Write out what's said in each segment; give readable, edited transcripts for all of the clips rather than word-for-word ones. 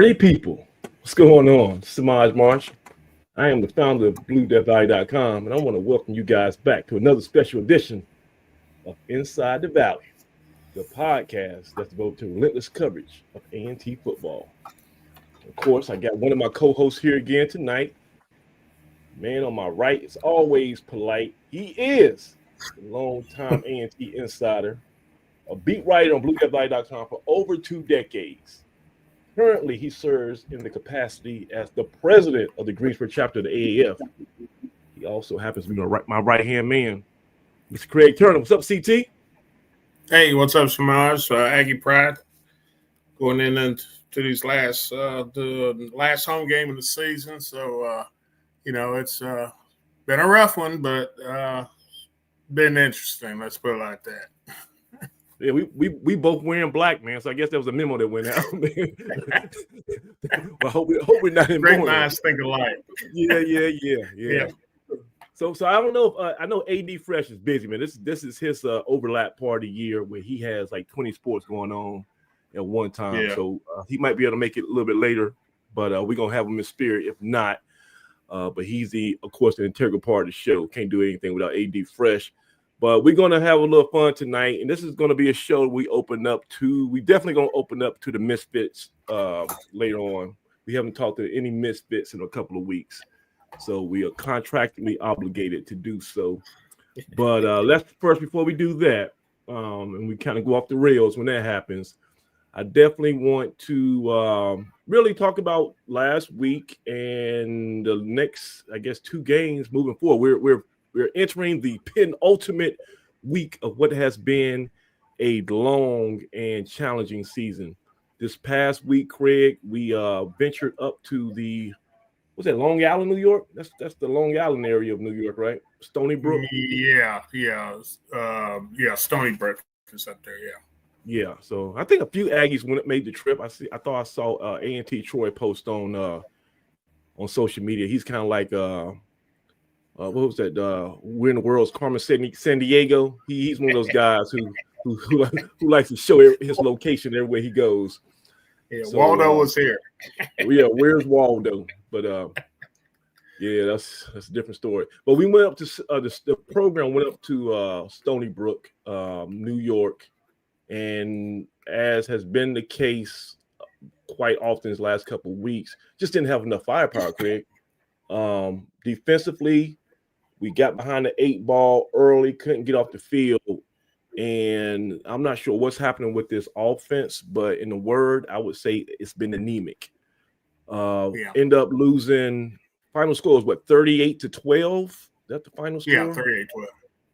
Party people, what's going on? Samaj Marsh. I am the founder of BlueDeathEye.com, and I want to welcome you guys back to another special edition of Inside the Valley, the podcast that's devoted to relentless coverage of A&T football. Of course, I got one of my co-hosts here again tonight. Man on my right is always polite. He is a long-time A&T insider, a beat writer on BlueDeathEye.com for over 2 decades. Currently, he serves in the capacity as the president of the Greensboro chapter of the AAF. He also happens to be my right-hand man, Mr. Craig Turner. What's up, CT? Hey, what's up, Samaj? Aggie Pride. Going into these the last home game of the season. So, it's been a rough one, but been interesting. Let's put it like that. Yeah, we both wearing black, man. So I guess there was a memo that went out. But hope we're not in. Great minds think alike. Yeah. So I don't know if I know AD Fresh is busy, man. This is his overlap part of the year where he has like 20 sports going on at one time. Yeah. So he might be able to make it a little bit later, but we're gonna have him in spirit if not. But he's of course, the integral part of the show. Can't do anything without AD Fresh. But we're going to have a little fun tonight, and this is going to be a show we definitely going to open up to the Misfits later on. We haven't talked to any Misfits in a couple of weeks, so we are contractually obligated to do so. But let's first, before we do that, and we kind of go off the rails when that happens, I definitely want to really talk about last week and the next, I guess, 2 games moving forward. We're entering the penultimate week of what has been a long and challenging season. This past week, Craig, we ventured up to Long Island, New York? That's the Long Island area of New York, right? Stony Brook? Yeah. Stony Brook is up there, yeah. Yeah, so I think a few Aggies made the trip. I thought I saw A&T Troy post on social media. He's kind of like what was that? We're in the world's Carmen San Diego. He's one of those guys who likes to show his location everywhere he goes. Yeah, so, Waldo was here. Yeah, where's Waldo? But yeah, that's a different story. But we went up to the program went up to Stony Brook, New York, and as has been the case quite often these last couple of weeks, just didn't have enough firepower, Craig. Defensively, we got behind the 8 ball early, couldn't get off the field, and I'm not sure what's happening with this offense, but in a word, I would say it's been anemic. End up losing. Final score was what, 38-12? Is that the final score? Yeah, 38-12.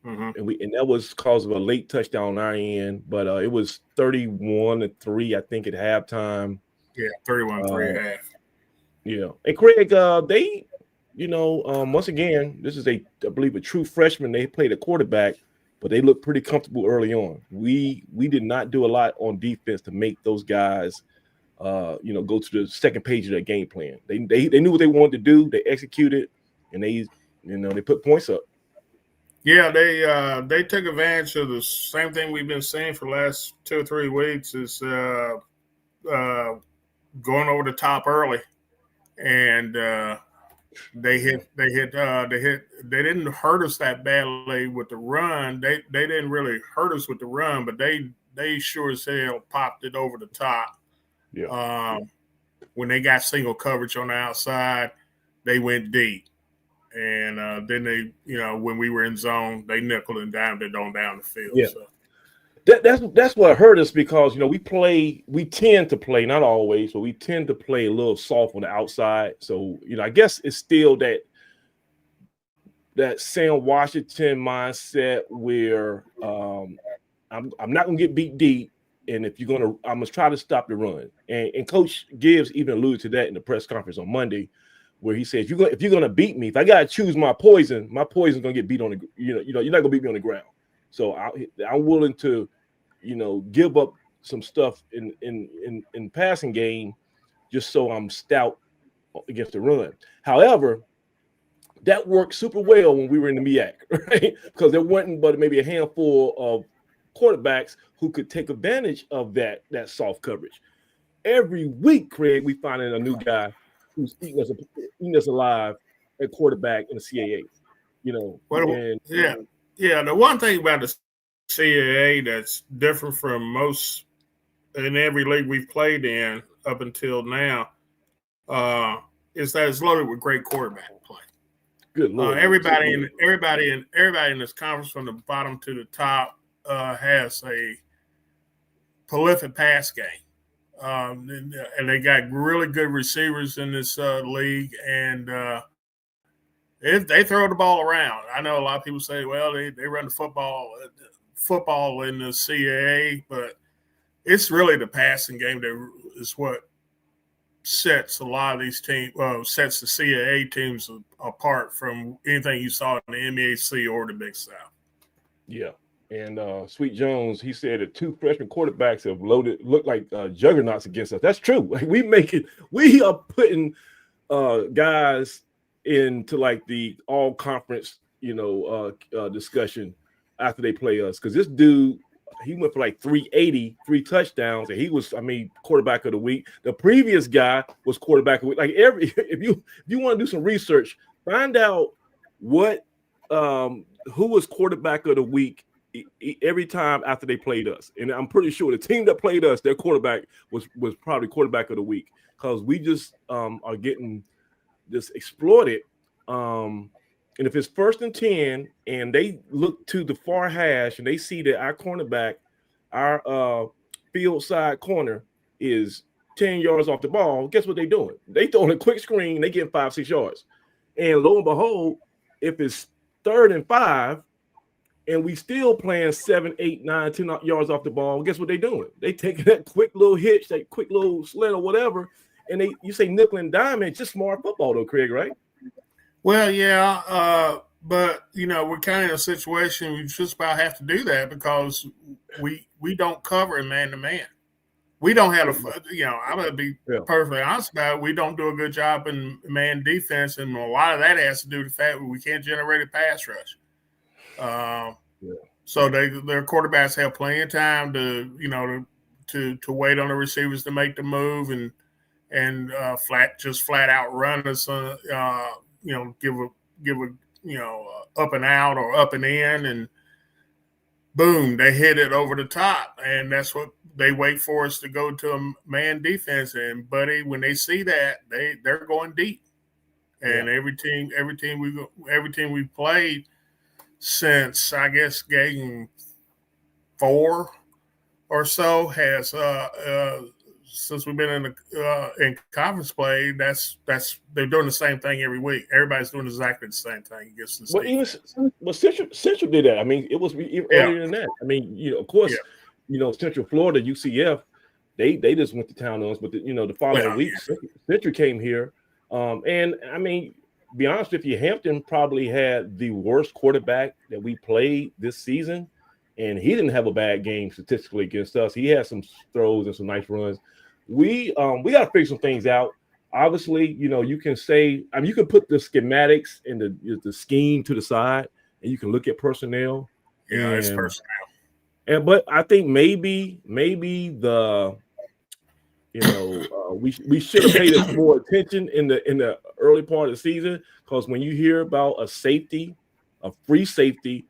Mm-hmm. And that was because of a late touchdown on our end, but it was 31-3, I think, at halftime. Yeah, 31-3 at half. Yeah, and Craig, they. Once again, this is I believe a true freshman. They played a quarterback, but they looked pretty comfortable early on. We did not do a lot on defense to make those guys, go to the second page of their game plan. They knew what they wanted to do. They executed, and they put points up. Yeah, they took advantage of the same thing we've been seeing for the last 2 or 3 weeks is going over the top early, and. They didn't hurt us that badly with the run. They didn't really hurt us with the run, but they sure as hell popped it over the top. Yeah. When they got single coverage on the outside, they went deep. And then they, when we were in zone, they nickel and dimed it on down the field. Yeah. So. That's what hurt us because we tend to play, not always, but we tend to play a little soft on the outside. So I guess it's still that Sam Washington mindset where I'm not gonna get beat deep, and if you're gonna, I'm gonna try to stop the run. And Coach Gibbs even alluded to that in the press conference on Monday, where he said if you're gonna beat me, if I gotta choose my poison's gonna get beat on the you're not gonna beat me on the ground. So I'm willing to. Give up some stuff in passing game just so I'm stout against the run. However, that worked super well when we were in the MEAC, right? Because there wasn't but maybe a handful of quarterbacks who could take advantage of that soft coverage. every week, Craig, we finding a new guy who's eating us alive at quarterback in the CAA. The one thing about the CAA that's different from most in every league we've played in up until now is that it's loaded with great quarterback play. Good Lord. Everybody in this conference from the bottom to the top has a prolific pass game. And they got really good receivers in this league, and they throw the ball around. I know a lot of people say, well, they run the football in the CAA, but it's really the passing game that is what sets a lot of these teams, sets the CAA teams apart from anything you saw in the MEAC or the Big South. Yeah. And Sweet Jones, he said that 2 freshman quarterbacks have looked like juggernauts against us. That's true. Like we are putting guys into like the all conference, discussion after they play us. Because this dude, he went for like 380, 3 touchdowns, and he was, quarterback of the week. The previous guy was quarterback of the week. Like if you want to do some research, find out who was quarterback of the week every time after they played us. And I'm pretty sure the team that played us, their quarterback was probably quarterback of the week, because we just are getting this exploited. And if it's 1st and 10 and they look to the far hash and they see that our cornerback, our field side corner is 10 yards off the ball, guess what they're doing? They throwing a quick screen, they get 5-6 yards. And lo and behold, if it's 3rd and 5 and we still playing 7, 8, 9, 10 yards off the ball, guess what they doing? They taking that quick little hitch, that quick little sled or whatever, and you say nickel and dime. It's just smart football though, Craig, right? Well, yeah, but we're kind of in a situation we just about have to do that because we don't cover in man-to-man. We don't have I'm going to be perfectly honest about it. We don't do a good job in man defense, and a lot of that has to do with the fact that we can't generate a pass rush. So their quarterbacks have plenty of time to wait on the receivers to make the move and flat out run us, give a up and out or up and in, and boom, they hit it over the top, and that's what they wait for us to go to a man defense. And buddy, when they see that, they're going deep, and every team we've played since, I guess, game 4 or so has since we've been in conference play, that's they're doing the same thing every week. Everybody's doing exactly the same thing against the Central did that. It was earlier than that. Of course, Central Florida, UCF, they just went to town on us. But the following week, Central came here, and be honest with you, Hampton probably had the worst quarterback that we played this season, and he didn't have a bad game statistically against us. He had some throws and some nice runs. We got to figure some things out. Obviously, you can say, you can put the schematics and the scheme to the side, and you can look at personnel. Yeah, it's personnel. But I think maybe the we should have paid us more attention in the early part of the season, because when you hear about a free safety,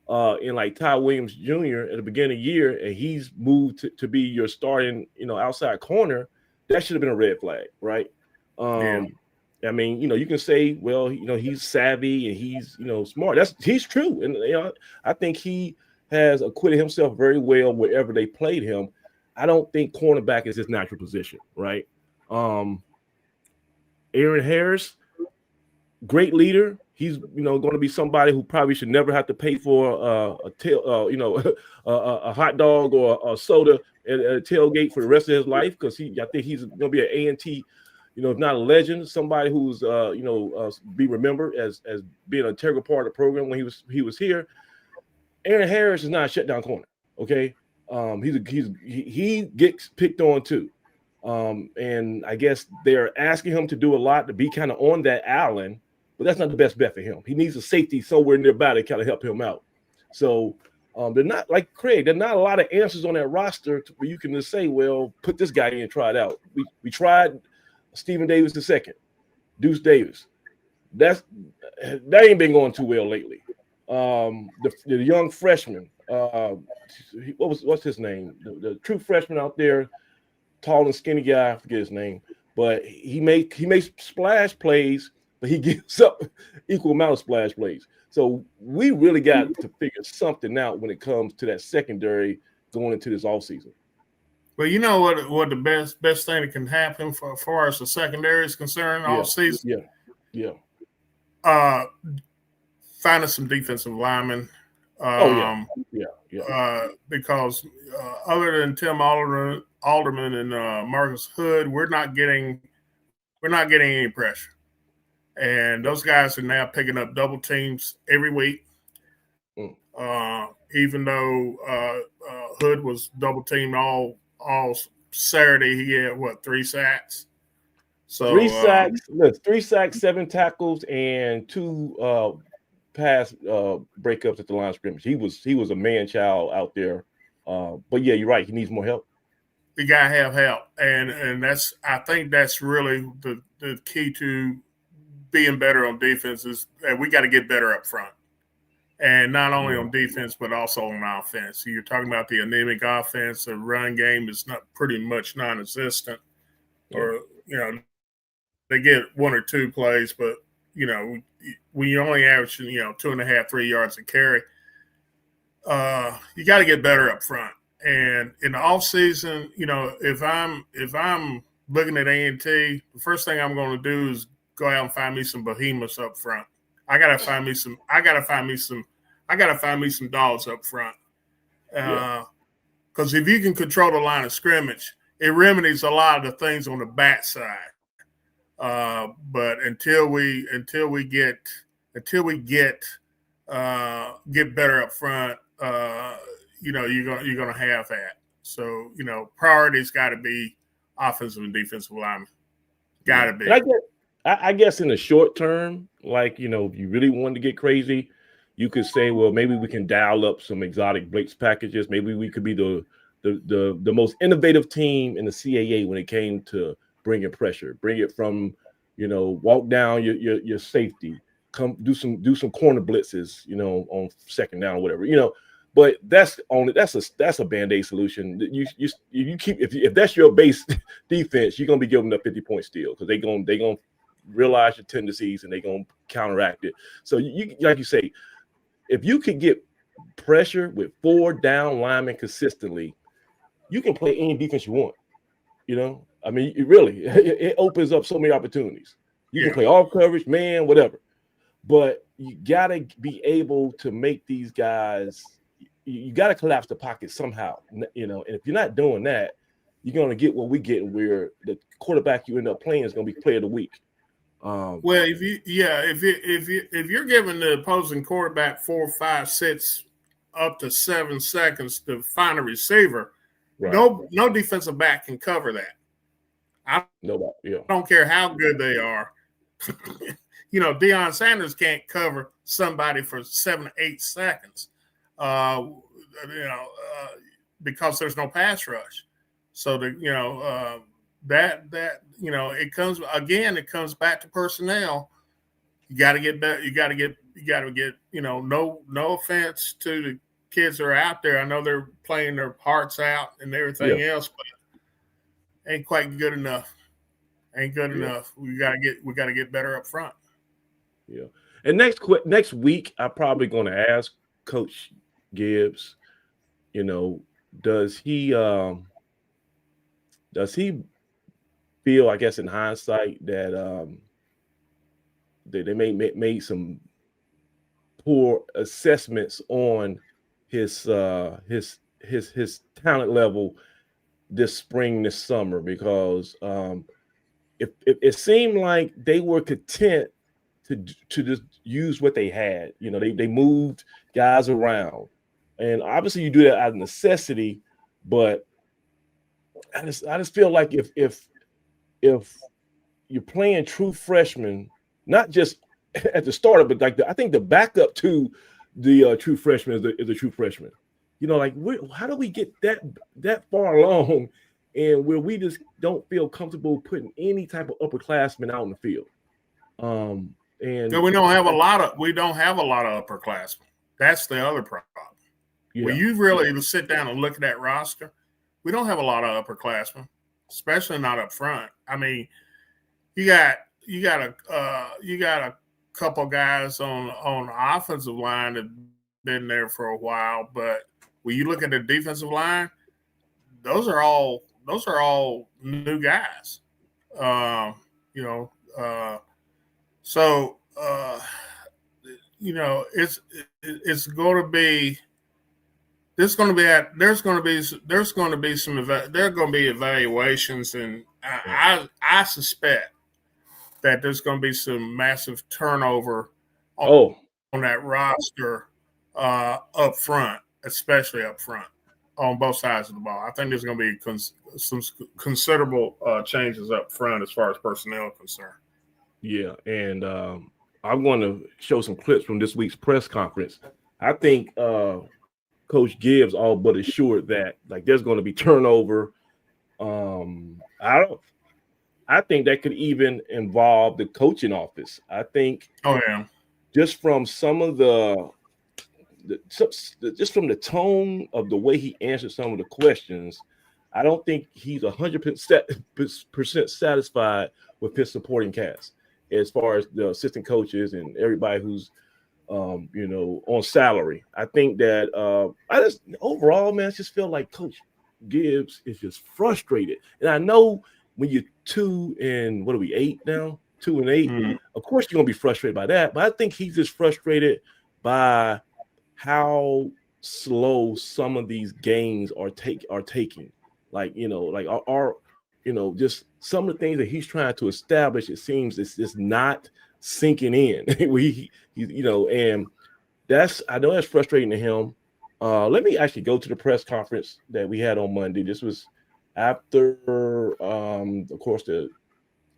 in like Ty Williams Jr. at the beginning of the year, and he's moved to be your starting, outside corner, that should have been a red flag, right? You can say, well, he's savvy and he's, smart. He's true. And, I think he has acquitted himself very well wherever they played him. I don't think cornerback is his natural position, right? Aaron Harris, great leader. He's going to be somebody who probably should never have to pay for a hot dog or a soda at a tailgate for the rest of his life, because I think he's going to be an A&T, if not a legend, somebody who's be remembered as being an integral part of the program when he was here. Aaron Harris is not a shutdown corner, okay? He gets picked on too, and I guess they're asking him to do a lot to be kind of on that island. But that's not the best bet for him. He needs a safety somewhere nearby to kind of help him out. So They're not like Craig. There's not a lot of answers on that roster where you can just say, well, put this guy in and try it out. We tried Stephen Davis II, Deuce Davis. That ain't been going too well lately. The young freshman, what's his name? The true freshman out there, tall and skinny guy. I forget his name, but he makes splash plays, but he gives up equal amount of splash plays. So we really got to figure something out when it comes to that secondary going into this offseason. Well, you know what the best thing that can happen for far as the secondary is concerned all season? Yeah. Finding some defensive linemen. Because other than Tim Alderman and Marcus Hood, we're not getting any pressure. And those guys are now picking up double teams every week. Even though Hood was double teamed all Saturday, he had 3 sacks. So 3 sacks, 3 sacks, 7 tackles, and 2 pass breakups at the line of scrimmage. He was a man child out there. But yeah, you're right. He needs more help. You gotta have help, and I think that's really the key to being better on defense is that we got to get better up front, and not only on defense but also on offense. So you're talking about the anemic offense. The run game is not pretty much non-existent, or they get 1 or 2 plays, but when you're only averaging 2.5, 3 yards a carry, you got to get better up front. And in the off season, if I'm looking at A&T, the first thing I'm going to do is go out and find me some behemoths up front. I gotta find me some dogs up front. Because if you can control the line of scrimmage, it remedies a lot of the things on the back side. But until we get better up front, you're gonna have that. So priorities got to be offensive and defensive linemen. Got to be. I guess in the short term, if you really wanted to get crazy, you could say, well, maybe we can dial up some exotic blitz packages. Maybe we could be the most innovative team in the CAA when it came to bringing pressure. Bring it from, walk down your safety, come do some corner blitzes, on second down or whatever, But that's a Band-Aid solution. If that's your base defense, you're gonna be giving up 50 points still because they're gonna realize your tendencies and they're gonna counteract it. So you like you say, if you could get pressure with 4 down linemen consistently, you can play any defense you want. I mean, it opens up so many opportunities. You can play all coverage, man, whatever. But you gotta be able to make these guys. You got to collapse the pocket somehow, and if you're not doing that, you're going to get what we get, where the quarterback you end up playing is going to be player of the week. Well, if you're giving the opposing quarterback 4, 5, 6, up to 7 seconds to find a receiver, right. No defensive back can cover that. I don't care how good they are. Deion Sanders can't cover somebody for 7 or 8 seconds. Because there's no pass rush. So it comes back to personnel. You got to get better. You got to get, no offense to the kids that are out there. I know they're playing their hearts out and everything else, but ain't quite good enough. Ain't good enough. We got to get better up front. Yeah. And next week, I'm probably going to ask Coach Gibbs, does he feel, I guess in hindsight, that they made some poor assessments on his talent level this spring, this summer, because if it seemed like they were content to just use what they had, they moved guys around. And obviously you do that out of necessity, but I just feel like if you're playing true freshmen, not just at the starter, but I think the backup to the true freshman is a true freshman. like how do we get that far along, and where we just don't feel comfortable putting any type of upperclassmen out in the field? And we don't have a lot of upperclassmen. That's the other problem. Yeah. When you really sit down and look at that roster, we don't have a lot of upperclassmen, especially not up front. I mean, you got a couple guys on the offensive line that been there for a while, but when you look at the defensive line, those are all new guys. It's going to be. There's going to be evaluations, and I suspect that there's going to be some massive turnover on that roster up front, especially up front on both sides of the ball. I think there's going to be some considerable changes up front as far as personnel concerned. Yeah, and I'm going to show some clips from this week's press conference. I think Coach Gibbs all but assured that there's going to be turnover. I think that could even involve the coaching office. I think. Oh yeah. Just from some of just from the tone of the way he answered some of the questions, I don't think he's 100% satisfied with his supporting cast as far as the assistant coaches and everybody who's on salary. I think that overall, man, I just feel like Coach Gibbs is just frustrated. And I know when you're 2-8 now, 2-8, of course you're gonna be frustrated by that. But I think he's just frustrated by how slow some of these games are taking. Just some of the things that he's trying to establish, it seems it's just not sinking in. And I know that's frustrating to him. Let me actually go to the press conference that we had on Monday. This was after, of course, the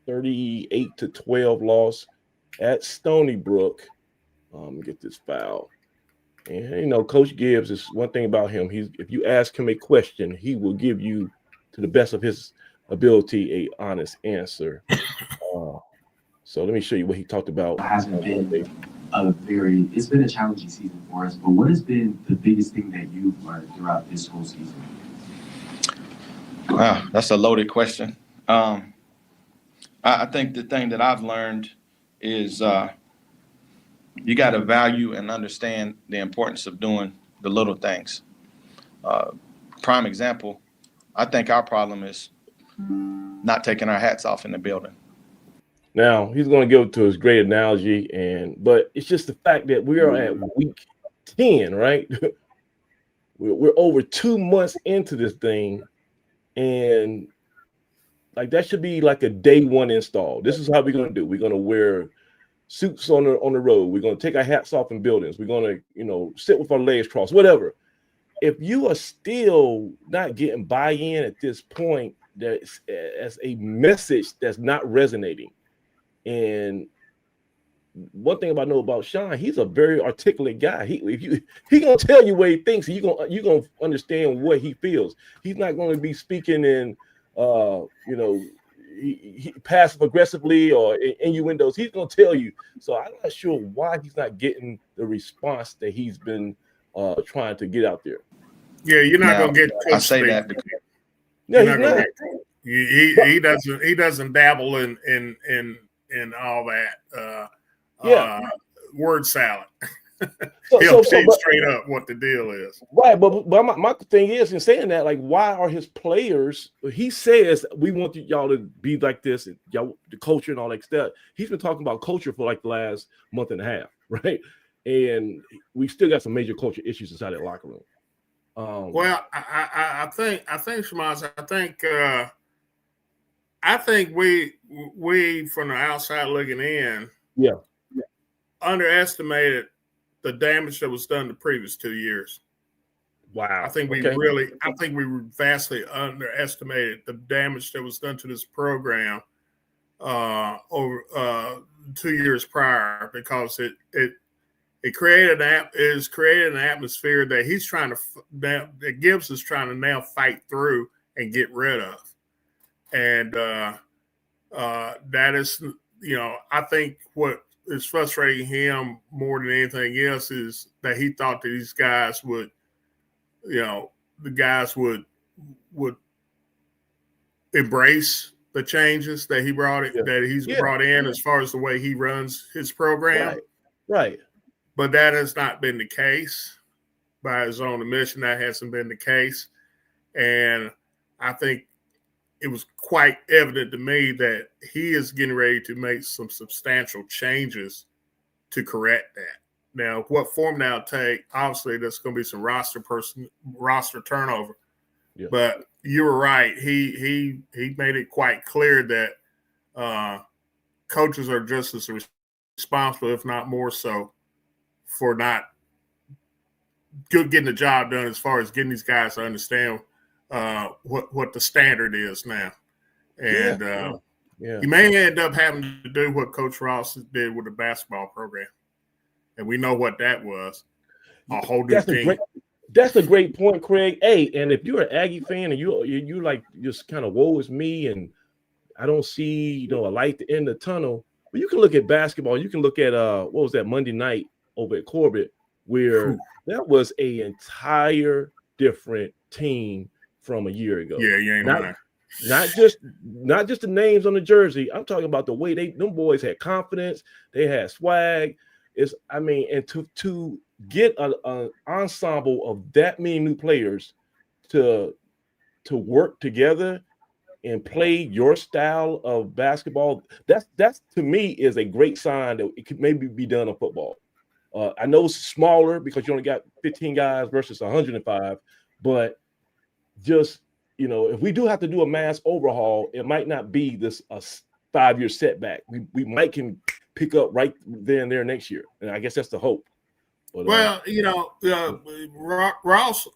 38-12 loss at Stony Brook. Get this file. And Coach Gibbs, is one thing about him. If you ask him a question, he will give you, to the best of his ability, a honest answer. So let me show you what he talked about. It's been a challenging season for us, but what has been the biggest thing that you've learned throughout this whole season? Wow, that's a loaded question. I think the thing that I've learned is you got to value and understand the importance of doing the little things. Prime example, I think our problem is not taking our hats off in the building. Now, he's going to go to his great analogy, but it's just the fact that we are at week 10, right? We're over 2 months into this thing, and that should be like a day one install. This is how we're going to do. We're going to wear suits on the road. We're going to take our hats off in buildings. We're going to, sit with our legs crossed, whatever. If you are still not getting buy-in at this point, that's as a message that's not resonating. And one thing I know about Sean, he's a very articulate guy. He gonna tell you what he thinks. You gonna understand what he feels. He's not going to be speaking in he passive aggressively or innuendos. He's gonna tell you. So I'm not sure why he's not getting the response that he's been trying to get out there. Yeah, you're not gonna get. I say that because he's not. He doesn't dabble in all that word salad. He'll tell you straight up what the deal is. Right, but my thing is, in saying that, why are his players? He says we want y'all to be like this, and y'all the culture and all that stuff. He's been talking about culture for the last month and a half, right? And we still got some major culture issues inside that locker room. Well, I think Shemaz, I think we from the outside looking in, underestimated the damage that was done the previous 2 years. Wow. I think we vastly underestimated the damage that was done to this program over 2 years prior, because it is created an atmosphere that he's trying to that Gibbs is trying to now fight through and get rid of, and that is, I think what is frustrating him more than anything else is that he thought that these guys would, the guys would embrace the changes that he brought brought in as far as the way he runs his program. Right. But that has not been the case. By his own admission, that hasn't been the case. And I think it was quite evident to me that he is getting ready to make some substantial changes to correct that. Now, what form that'll take, obviously, there's going to be some roster turnover. Yeah. But you were right. He made it quite clear that coaches are just as responsible, if not more so, for not getting the job done as far as getting these guys to understand what the standard is now. And he may end up having to do what Coach Ross did with the basketball program. And we know what that was. A whole new team. That's a great point, Craig. Hey, and if you're an Aggie fan and you like just kind of woe is me and I don't see, a light at the end of the tunnel, but you can look at basketball. You can look at what was that Monday night over at Corbett, where that was a entire different team from a year ago. Yeah, you ain't lying. Not just the names on the jersey. I'm talking about the way them boys had confidence. They had swag. And to get an ensemble of that many new players to work together and play your style of basketball, that's to me is a great sign that it could maybe be done in football. I know it's smaller because you only got 15 guys versus 105, but just, if we do have to do a mass overhaul, it might not be this a 5-year setback. We might can pick up right there and there next year, and I guess that's the hope. But, Ross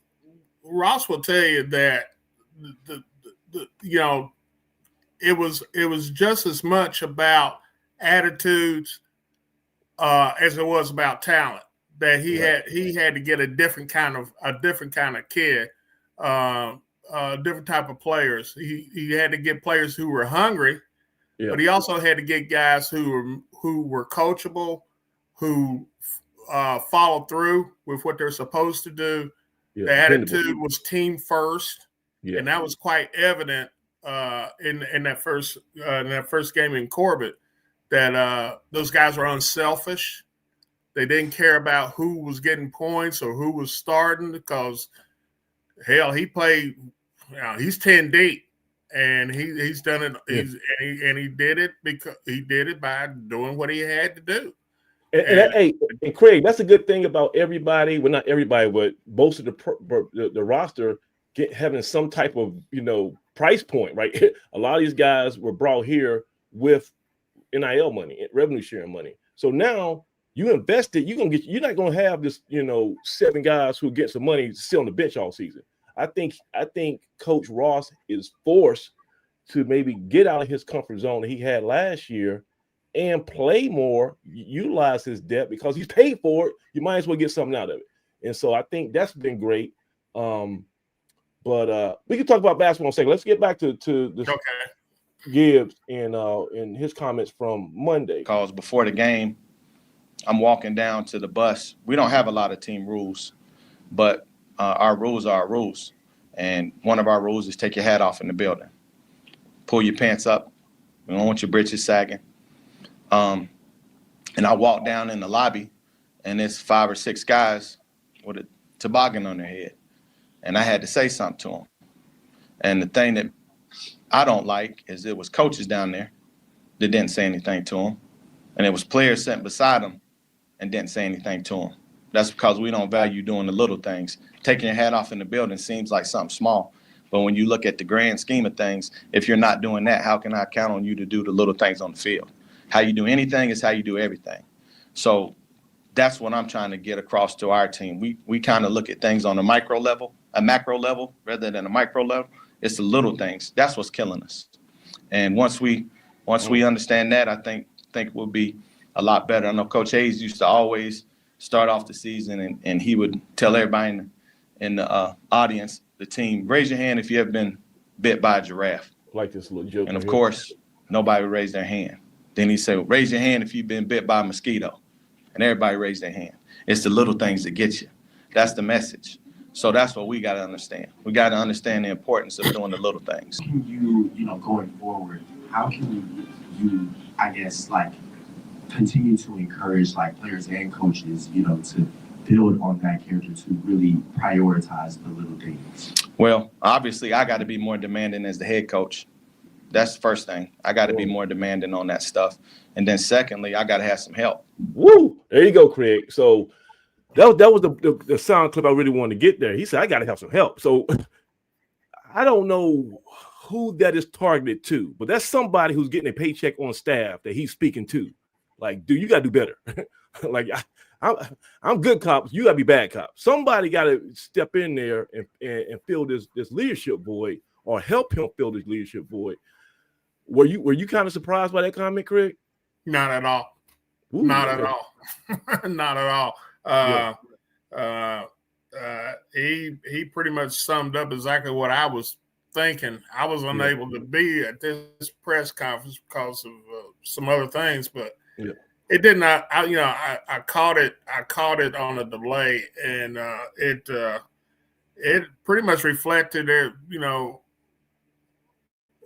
will tell you that it was just as much about attitudes as it was about talent. That he had to get a different kind of kid, different type of players. He had to get players who were hungry, but he also had to get guys who were coachable, who followed through with what they're supposed to do. Yeah, the attitude was team first, and that was quite evident in that first game in Corbett. That those guys were unselfish. They didn't care about who was getting points or who was starting because, hell, he played. He's 10 deep, and he's done it. He did it because he did it by doing what he had to do. And Craig, that's a good thing about everybody. Well, not everybody, but most of the roster having some type of price point, right? A lot of these guys were brought here with NIL money, revenue sharing money. So now you invested, you're not gonna have this, 7 guys who get some money to sit on the bench all season. I think Coach Ross is forced to maybe get out of his comfort zone that he had last year and play more, utilize his depth because he's paid for it. You might as well get something out of it. And so I think that's been great. But we can talk about basketball in a second. Let's get back to this. Okay. Gibbs and his comments from Monday. Because before the game, I'm walking down to the bus. We don't have a lot of team rules, but our rules are our rules. And one of our rules is take your hat off in the building. Pull your pants up. We don't want your britches sagging. And I walk down in the lobby, and there's 5 or 6 guys with a toboggan on their head. And I had to say something to them. And the thing that I don't like is it was coaches down there that didn't say anything to them. And it was players sitting beside them and didn't say anything to them. That's because we don't value doing the little things. Taking your hat off in the building seems like something small. But when you look at the grand scheme of things, if you're not doing that, how can I count on you to do the little things on the field? How you do anything is how you do everything. So that's what I'm trying to get across to our team. We kind of look at things on a macro level rather than a micro level. It's the little things. That's what's killing us. And once we understand that, I think we'll be a lot better. I know Coach Hayes used to always start off the season, and he would tell everybody in the audience, the team, raise your hand if you have been bit by a giraffe. Like this little joke. And of course, nobody would raise their hand. Then he said, raise your hand if you've been bit by a mosquito. And everybody raised their hand. It's the little things that get you. That's the message. So that's what we got to understand. We got to understand the importance of doing the little things. How can you know, going forward, how can you, I guess, like, continue to encourage, like, players and coaches, you know, to build on that character, to really prioritize the little things? Well, obviously, I got to be more demanding as the head coach. That's the first thing. I got to be more demanding on that stuff. And then secondly, I got to have some help. Woo! There you go, Craig. So that was the sound clip I really wanted to get there. He said, I got to have some help. So I don't know who that is targeted to, but that's somebody who's getting a paycheck on staff that he's speaking to. Like, dude, you got to do better. Like, I'm good cops. You got to be bad cops. Somebody got to step in there and fill this leadership void, or help him fill this leadership void. Were you kind of surprised by that comment, Craig? Not at all. Ooh, Not at all. Not at all. He pretty much summed up exactly what I was thinking. I was unable to be at this press conference because of some other things, but it did not. I caught it. I caught it on a delay, and it pretty much reflected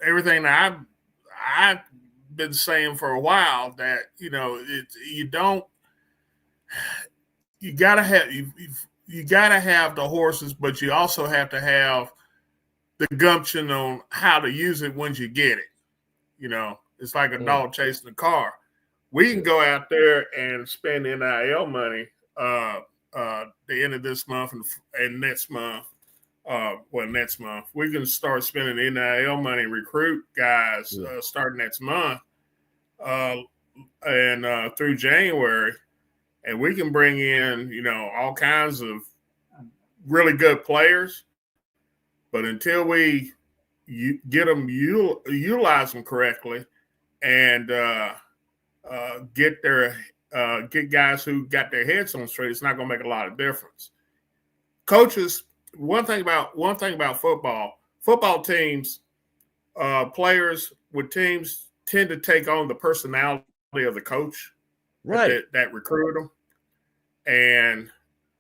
everything that I've been saying for a while, that you gotta have the horses, but you also have to have the gumption on how to use it once you get it. It's like a dog chasing a car. We can go out there and spend NIL money the end of this month and next month. Next month we can start spending NIL money, recruit guys starting next month and through January, and we can bring in all kinds of really good players. But until we get them, utilize them correctly, and get guys who got their heads on straight, it's not going to make a lot of difference. Coaches. One thing about football teams, players with teams tend to take on the personality of the coach, right? That recruited them. And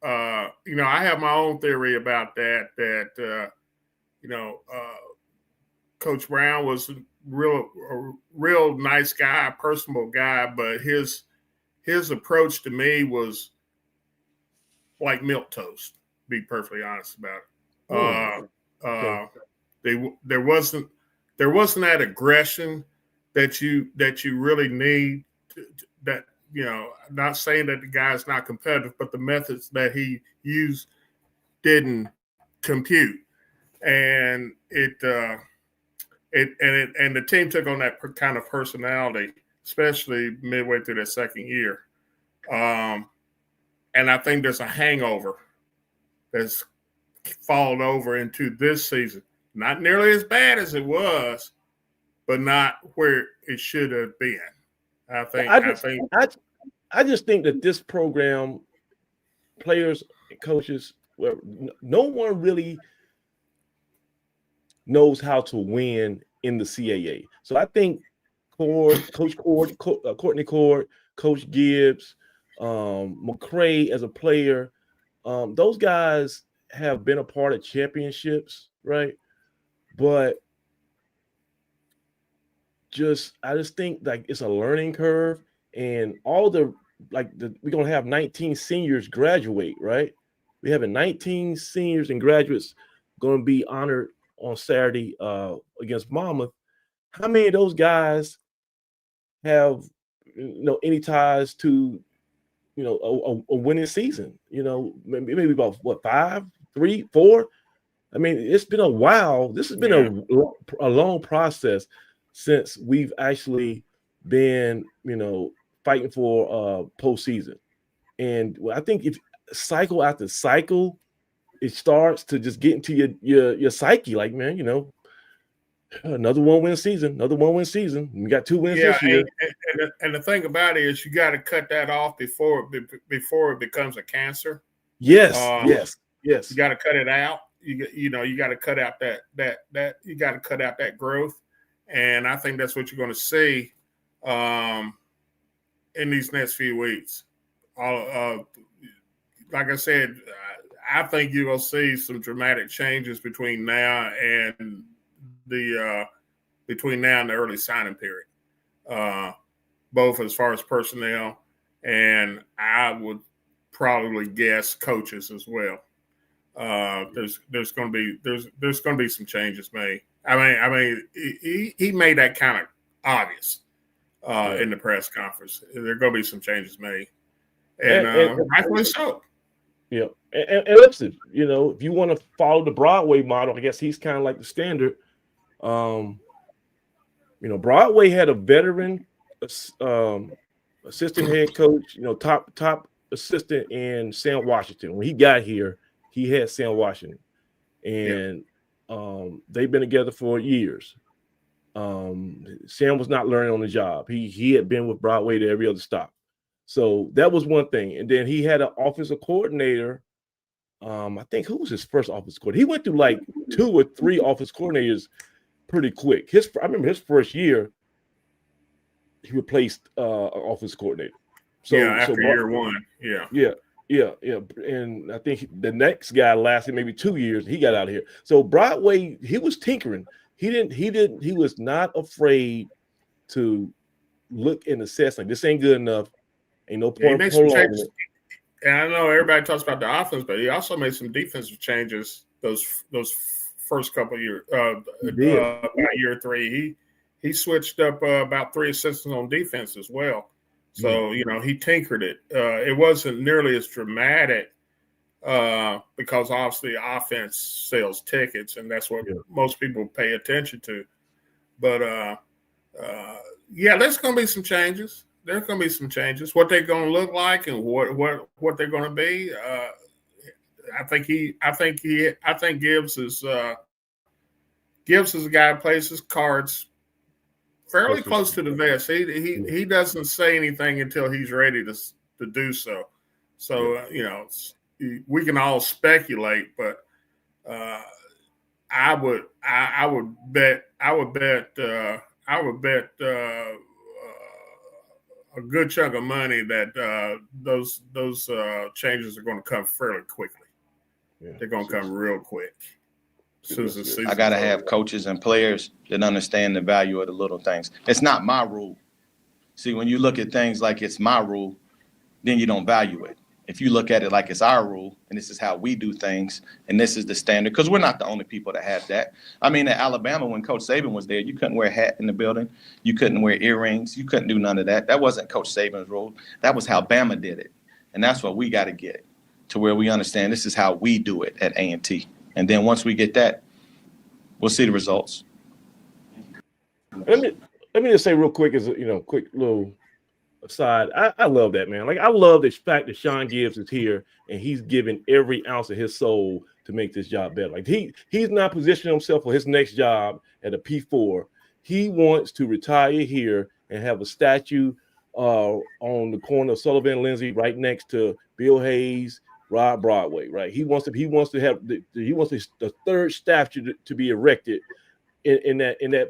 I have my own theory about that. Coach Brown was a real nice guy, personable guy, but his approach to me was like milquetoast. Be perfectly honest about it. There wasn't that aggression that you really need. Not saying that the guy's not competitive, but the methods that he used didn't compute, and the team took on that kind of personality, especially midway through their second year. And I think there's a hangover that's fallen over into this season. Not nearly as bad as it was, but not where it should have been. I just think that this program, players and coaches, no one really knows how to win in the CAA. So I think Coach Courtney Cord, Coach Gibbs, McCray as a player, those guys have been a part of championships, right? But I just think like it's a learning curve, and we're gonna have 19 seniors graduate, right? We have 19 seniors and graduates going to be honored on Saturday against Monmouth. How many of those guys have any ties to a winning season? Maybe about 5, 3, 4. I mean, it's been a while. This has been a long process since we've actually been, fighting for postseason. And I think if cycle after cycle, it starts to just get into your psyche. Like, man, Another one-win season. We got 2 wins this year. And the thing about it is, you got to cut that off before it becomes a cancer. Yes. You got to cut it out. You got to cut out that you got to cut out that growth, and I think that's what you're going to see in these next few weeks. Like I said, I think you're going to see some dramatic changes between now and the early signing period, both as far as personnel and I would probably guess coaches as well. There's going to be some changes made. I mean, he made that kind of obvious in the press conference. There are going to be some changes made, and rightfully so. Yeah, and listen, if you want to follow the Broadway model, I guess he's kind of like the standard. Broadway had a veteran assistant head coach, top assistant in Sam Washington. When he got here, he had Sam Washington, and they've been together for years. Sam was not learning on the job. He had been with Broadway to every other stop. So that was one thing. And then he had an offensive coordinator. I think who was his first offensive coordinator? He went through like 2 or 3 offensive coordinators pretty quick. I remember his first year, he replaced an offensive coordinator. So after year 1, yeah. And I think the next guy lasted maybe 2 years. He got out of here. So Broadway, he was tinkering. He was not afraid to look and assess like this ain't good enough. Ain't no point prolonging it. And I know everybody talks about the offense, but he also made some defensive changes those first couple of years. About year 3, he switched up about 3 assistants on defense as well. So he tinkered it. It wasn't nearly as dramatic because obviously offense sells tickets, and that's what most people pay attention to. But there's going to be some changes. There's going to be some changes. What they're going to look like and what they're going to be. I think Gibbs is a guy who plays his cards fairly close to the vest. He doesn't say anything until he's ready to do so. So we can all speculate, but I would bet a good chunk of money that those changes are going to come fairly quickly. They're going to come real quick. I got to have coaches and players that understand the value of the little things. It's not my rule. See, when you look at things like it's my rule, then you don't value it. If you look at it like it's our rule and this is how we do things and this is the standard, because we're not the only people that have that. I mean, at Alabama, when Coach Saban was there, you couldn't wear a hat in the building. You couldn't wear earrings. You couldn't do none of that. That wasn't Coach Saban's rule. That was how Bama did it. And that's what we got to get to where we understand this is how we do it at A&T. And then once we get that, we'll see the results. Let me just say real quick as a quick little aside. I love that, man. Like I love the fact that Sean Gibbs is here and he's giving every ounce of his soul to make this job better. Like he's not positioning himself for his next job at a P4. He wants to retire here and have a statue on the corner of Sullivan and Lindsay right next to Bill Hayes, Rob Broadway, right? He wants to have the third statue to be erected in that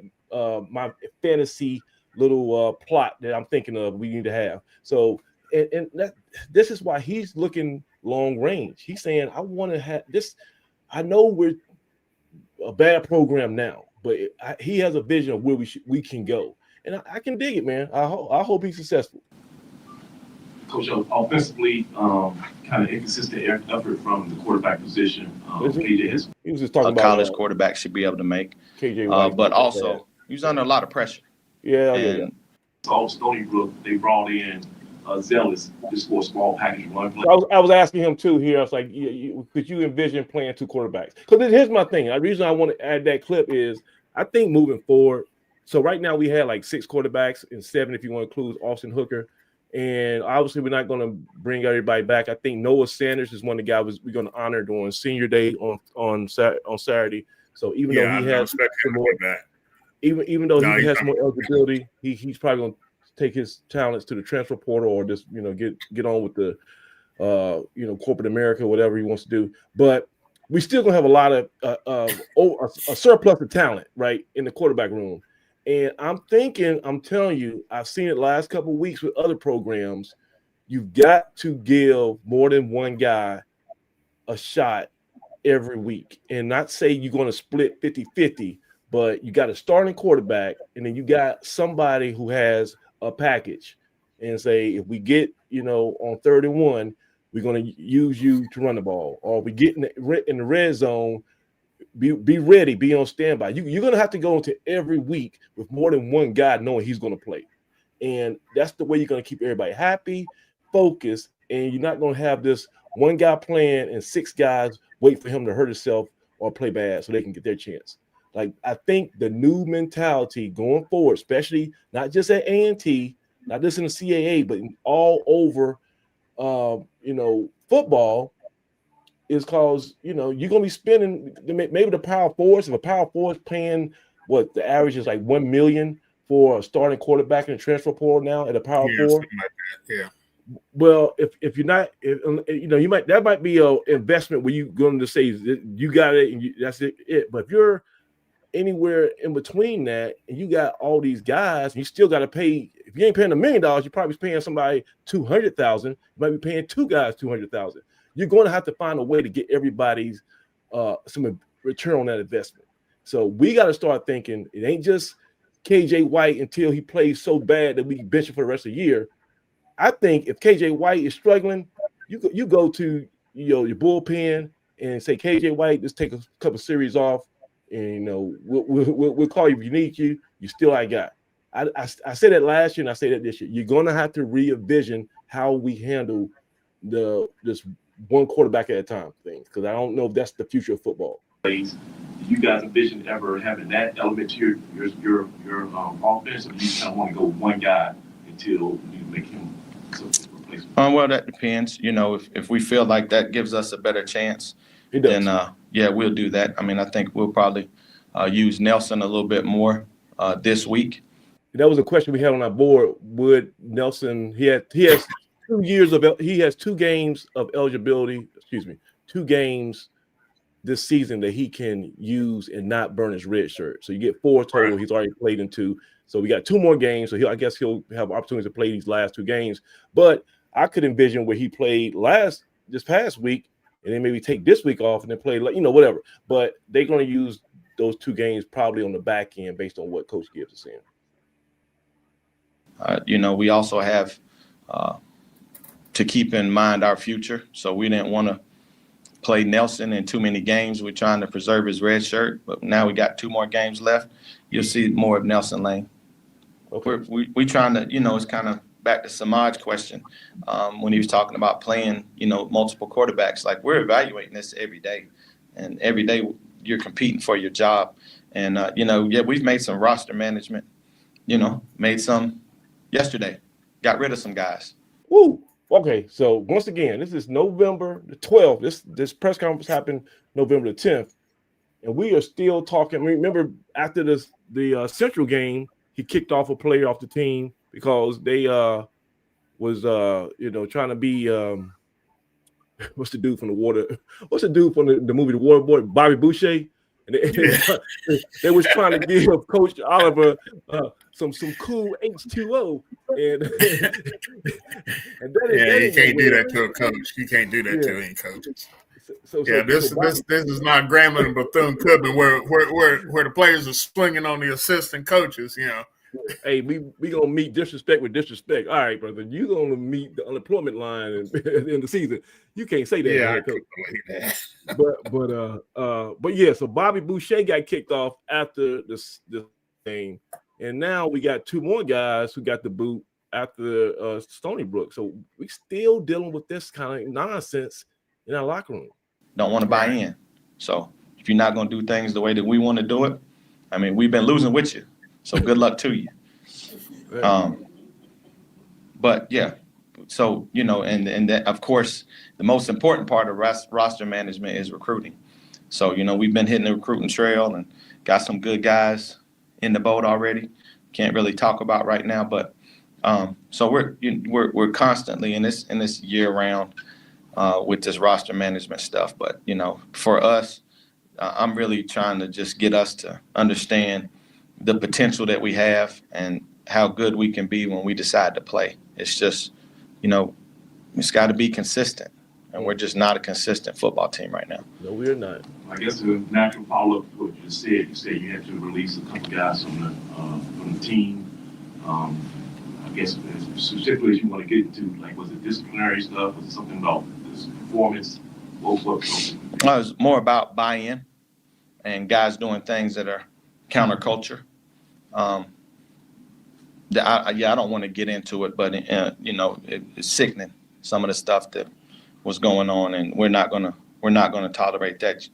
my fantasy little plot that I'm thinking of we need to have. So and this is why he's looking long range. He's saying, I want to have this. I know we're a bad program now, but he has a vision of where we can go. And I can dig it, man. I hope he's successful. Coach, offensively, kind of inconsistent effort from the quarterback position. KJ, he was just talking about college quarterback should be able to make. KJ, but also he was under a lot of pressure. Yeah. So Stony Brook, they brought in Zealous just for a small package run play. I was asking him too here. I was like, could you envision playing 2 quarterbacks? Because here's my thing. The reason I want to add that clip is I think moving forward. So right now we had like 6 quarterbacks and 7 if you want to include Austin Hooker. And obviously we're not going to bring everybody back. I think Noah Sanders is one of the guys we're going to honor during Senior Day on Saturday. So even though he has some more, even though he has more eligibility, he's probably going to take his talents to the transfer portal or just get on with the corporate America, whatever he wants to do. But we still gonna have a lot of a surplus of talent, right, in the quarterback room. And I'm telling you, I've seen it last couple of weeks with other programs. You've got to give more than one guy a shot every week, and not say you're going to split 50-50, but you got a starting quarterback, and then you got somebody who has a package, and say, if we get, on 3rd and 1, we're going to use you to run the ball, or we get in the red zone, be ready, be on standby. You're going to have to go into every week with more than one guy knowing he's going to play, and that's the way you're going to keep everybody happy, focused, and you're not going to have this one guy playing and 6 guys wait for him to hurt himself or play bad so they can get their chance. Like, I think the new mentality going forward, especially not just at A&T, not just in the CAA, but all over, football, is because, you're going to be spending maybe the Power Fours. If a Power Four is paying the average is like $1 million for a starting quarterback in the transfer portal now at a Power Four. Like that. Yeah. Well, if you're not, that might be an investment where you're going to say you got it and that's it. But if you're anywhere in between that and you got all these guys, and you still got to pay. If you ain't paying $1 million, you're probably paying somebody $200,000. You might be paying 2 guys $200,000. You're going to have to find a way to get everybody's some return on that investment. So we got to start thinking it ain't just KJ White until he plays so bad that we bench him for the rest of the year. I think if KJ White is struggling, you go to your bullpen and say, KJ White, just take a couple series off, and we'll call you if you need you. You still I got. I said that last year and I say that this year. You're gonna have to re-envision how we handle this one quarterback at a time thing, because I don't know if that's the future of football. Do you guys envision ever having that element to your offense, or do you kind of want to go with one guy until you make him replacement? Well, that depends. If we feel like that gives us a better chance, then we'll do that. I mean, I think we'll probably use Nelson a little bit more this week. That was a question we had on our board. Would Nelson? He has 2 years of. He has 2 games of eligibility. 2 games this season that he can use and not burn his red shirt. So you get 4 total. Right. He's already played in 2. So we got 2 more games. So I guess he'll have opportunities to play these last 2 games. But I could envision where he played this past week, and then maybe take this week off and then play, whatever. But they're going to use those 2 games probably on the back end based on what Coach Gibbs is saying. We also have to keep in mind our future. So we didn't want to play Nelson in too many games. We're trying to preserve his red shirt, but now we got 2 more games left. You'll see more of Nelson Lane. Okay. We're trying to, it's kind of back to Samaj's question when he was talking about playing, multiple quarterbacks. Like, we're evaluating this every day, and every day you're competing for your job. And, we've made some roster management, made some yesterday, got rid of some guys. Woo. Okay. So once again, this is November the 12th. This press conference happened November the 10th. And we are still talking. Remember, after the Central game, he kicked off a player off the team because they was trying to be what's the dude from the water? What's the dude from the movie The Water Boy? Bobby Boucher. And they was trying to give Coach Oliver some cool H2O, and you can't do that to a coach. You can't do that to any coaches. This is not Grambling and Bethune-Cookman where the players are swinging on the assistant coaches. Hey, we gonna meet disrespect with disrespect. All right, brother, you gonna meet the unemployment line in the season. You can't say that. Yeah, I couldn't believe that. But yeah. So Bobby Boucher got kicked off after this thing, and now we got 2 more guys who got the boot after Stony Brook. So we still dealing with this kind of nonsense in our locker room. Don't want to buy in. So if you're not gonna do things the way that we want to do it, I mean, we've been losing with you. So good luck to you. But yeah, so, and that, of course, the most important part of roster management is recruiting. So, we've been hitting the recruiting trail and got some good guys in the boat already. Can't really talk about right now, but so we're constantly in this year round with this roster management stuff. But for us, I'm really trying to just get us to understand the potential that we have and how good we can be when we decide to play. It's just, it's got to be consistent, and we're just not a consistent football team right now. No, we're not. I guess the natural follow-up to what you said you had to release a couple guys from the team. I guess specifically as you want to get into, like, was it disciplinary stuff? Was it something about this performance? It was more about buy-in and guys doing things that are counterculture. I don't want to get into it, but it's sickening, some of the stuff that was going on, and we're not gonna tolerate that.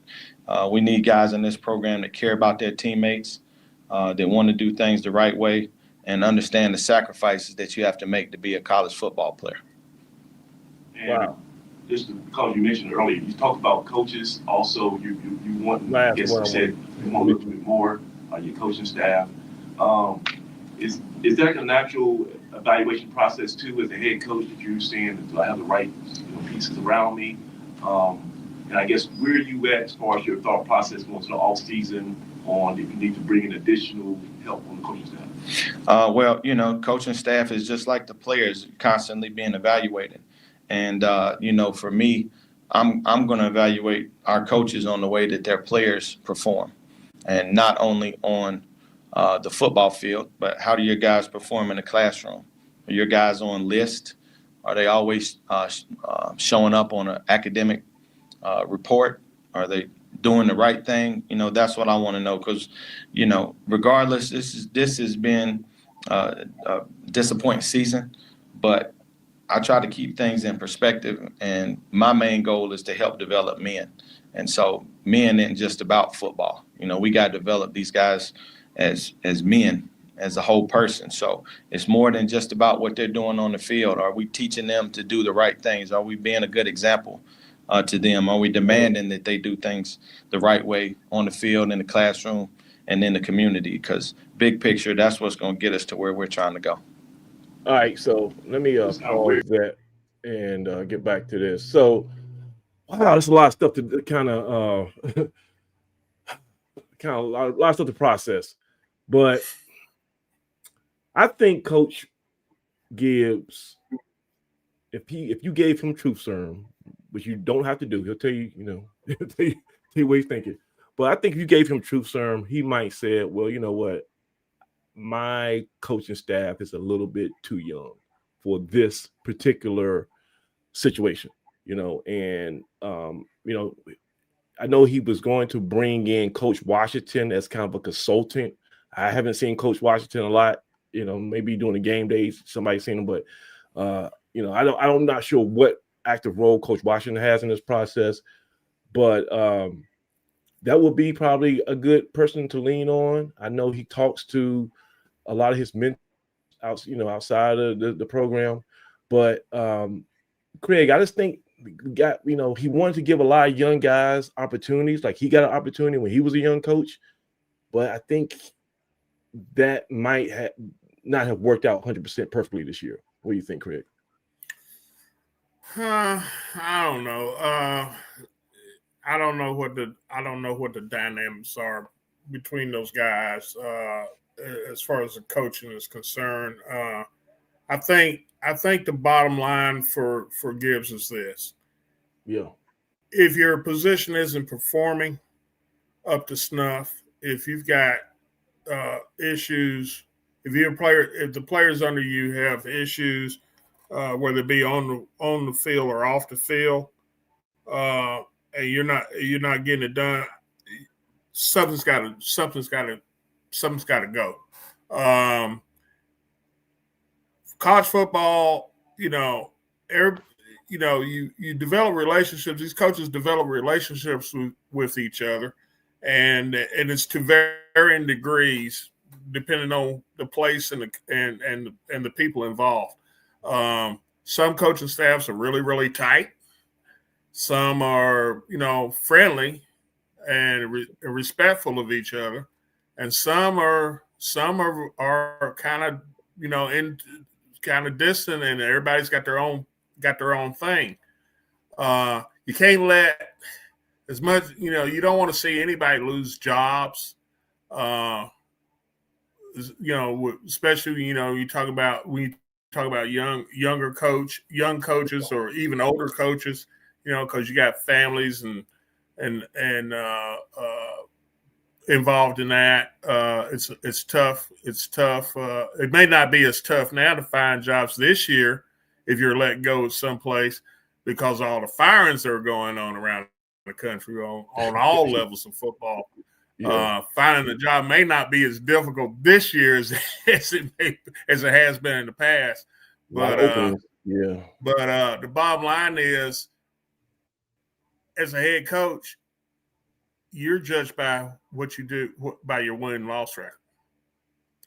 We need guys in this program that care about their teammates, that want to do things the right way, and understand the sacrifices that you have to make to be a college football player. And wow. Just because you mentioned earlier, you talked about coaches. Also, you want, I guess you said you want a little bit more your coaching staff. Is that a natural evaluation process too, as a head coach, that you're saying, do I have the right pieces around me? And I guess where are you at as far as your thought process going to the off season on if you need to bring in additional help on the coaching staff? Well, coaching staff is just like the players, constantly being evaluated. And, for me, I'm going to evaluate our coaches on the way that their players perform, and not only on the football field, but how do your guys perform in the classroom? Are your guys on list? Are they always showing up on an academic report? Are they doing the right thing? That's what I want to know, because, regardless, this has been a disappointing season, but I try to keep things in perspective, and my main goal is to help develop men. And so men isn't just about football. We got to develop these guys as men, as a whole person. So it's more than just about what they're doing on the field. Are we teaching them to do the right things? Are we being a good example to them? Are we demanding that they do things the right way on the field, in the classroom, and in the community? Because big picture, that's what's going to get us to where we're trying to go. All right, so let me pause that and get back to this. So, wow, there's a lot of stuff to a lot of stuff to process. But I think Coach Gibbs, if you gave him truth serum, which you don't have to do, he'll tell you, he'll tell you what he's thinking. But I think if you gave him truth serum, he might say, well, you know what? My coaching staff is a little bit too young for this particular situation, and I know he was going to bring in Coach Washington as kind of a consultant. I haven't seen Coach Washington a lot, maybe doing the game days, somebody's seen him, but I'm not sure what active role Coach Washington has in this process, but that would be probably a good person to lean on. I know he talks to a lot of his mentors outside of the program, but Craig, I just think he wanted to give a lot of young guys opportunities. Like, he got an opportunity when he was a young coach, but I think that might not have worked out 100% perfectly this year. What do you think, Craig? I don't know. I don't know what the dynamics are between those guys as far as the coaching is concerned. I think the bottom line for Gibbs is this. Yeah. If your position isn't performing up to snuff, if you've got issues, if the players under you have issues, whether it be on the field or off the field, and you're not getting it done, something's got to go. College football, you develop relationships. These coaches develop relationships with each other, and it's to varying degrees depending on the place and the people involved. Some coaching staffs are really, really tight. Some are, friendly and respectful of each other, and some are Some are kind of, in kind of distant, and everybody's got their own thing. You can't let as much, you don't want to see anybody lose jobs. Especially, you talk about young coaches or even older coaches, because you got families and involved in that. It's tough. It's tough. It may not be as tough now to find jobs this year if you're let go at someplace because of all the firings that are going on around the country on all levels of football. Yeah. Finding a job may not be as difficult this year as it has been in the past. But the bottom line is, as a head coach, you're judged by what you do, by your win and loss record.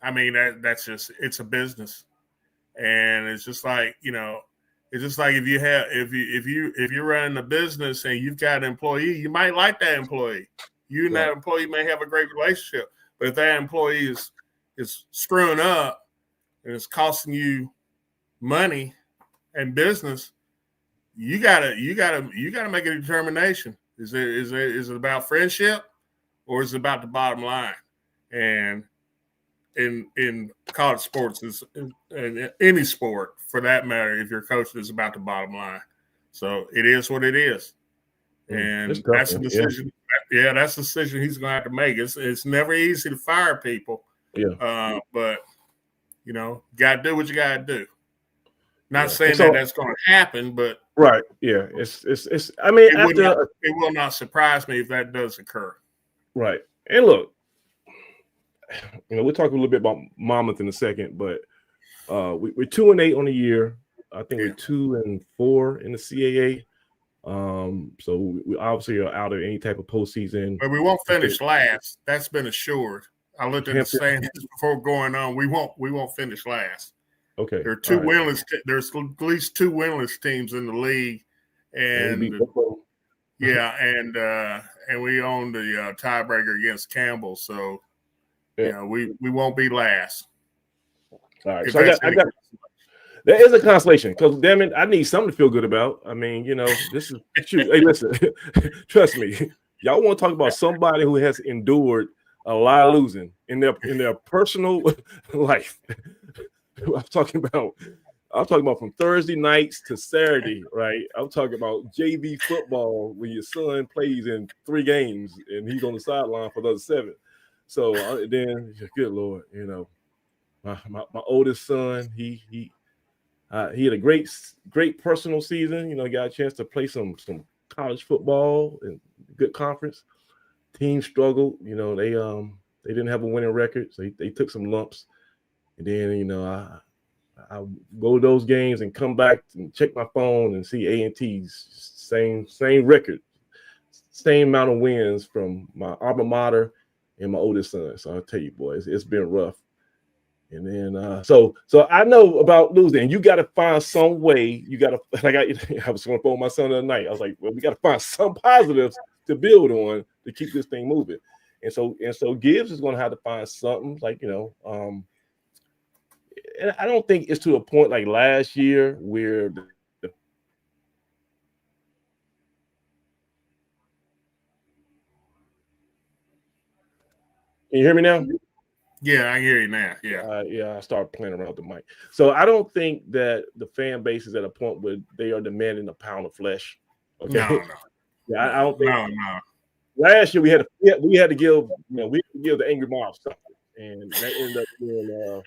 I mean, that's just, it's a business, and it's just like, it's just like if you're running a business and you've got an employee, you might like that employee. You and that employee may have a great relationship, but if that employee is screwing up and it's costing you money and business, you gotta make a determination. Is it about friendship, or is it about the bottom line? And in college sports, in any sport for that matter, if you're coaching, it's about the bottom line. So it is what it is, and that's a decision. Yeah, that's a decision he's going to have to make. It's never easy to fire people. Yeah. But got to do what you got to do. Not saying that's going to happen, but right. Yeah. It's. I mean, it will not surprise me if that does occur. Right. And look, we'll talk a little bit about Monmouth in a second, but we're 2-8 on the year. I think we're 2-4 in the CAA. So we obviously are out of any type of postseason. But we won't finish last. That's been assured. I looked at the standings before going on. We won't finish last. Okay. There are two winless. There's at least two winless teams in the league, and and we own the tiebreaker against Campbell. So we won't be last. All right. So I got. There is a consolation because, damn it, I need something to feel good about. I mean, this is shoot. Hey, listen, trust me, y'all want to talk about somebody who has endured a lot of losing in their personal life. I'm talking about from Thursday nights to Saturday, right? I'm talking about JV football when your son plays in 3 games and he's on the sideline for the other 7. So then, good Lord, my oldest son, he had a great personal season. Got a chance to play some college football and good conference. Team struggled. They didn't have a winning record, so they took some lumps. And then I go to those games and come back and check my phone and see A&T's same record, same amount of wins from my alma mater and my oldest son. So I'll tell you, boys, it's been rough. And then, so I know about losing. You got to find some way. You got to, I was going to phone my son the other night. I was like, well, we got to find some positives to build on to keep this thing moving. And so Gibbs is going to have to find something and I don't think it's to a point like last year where Can you hear me now? Yeah, I hear you now. Yeah. I started playing around with the mic. So I don't think that the fan base is at a point where they are demanding a pound of flesh. Okay. No. Yeah, I don't think. No. Last year we had to give the angry mob something, and that ended up being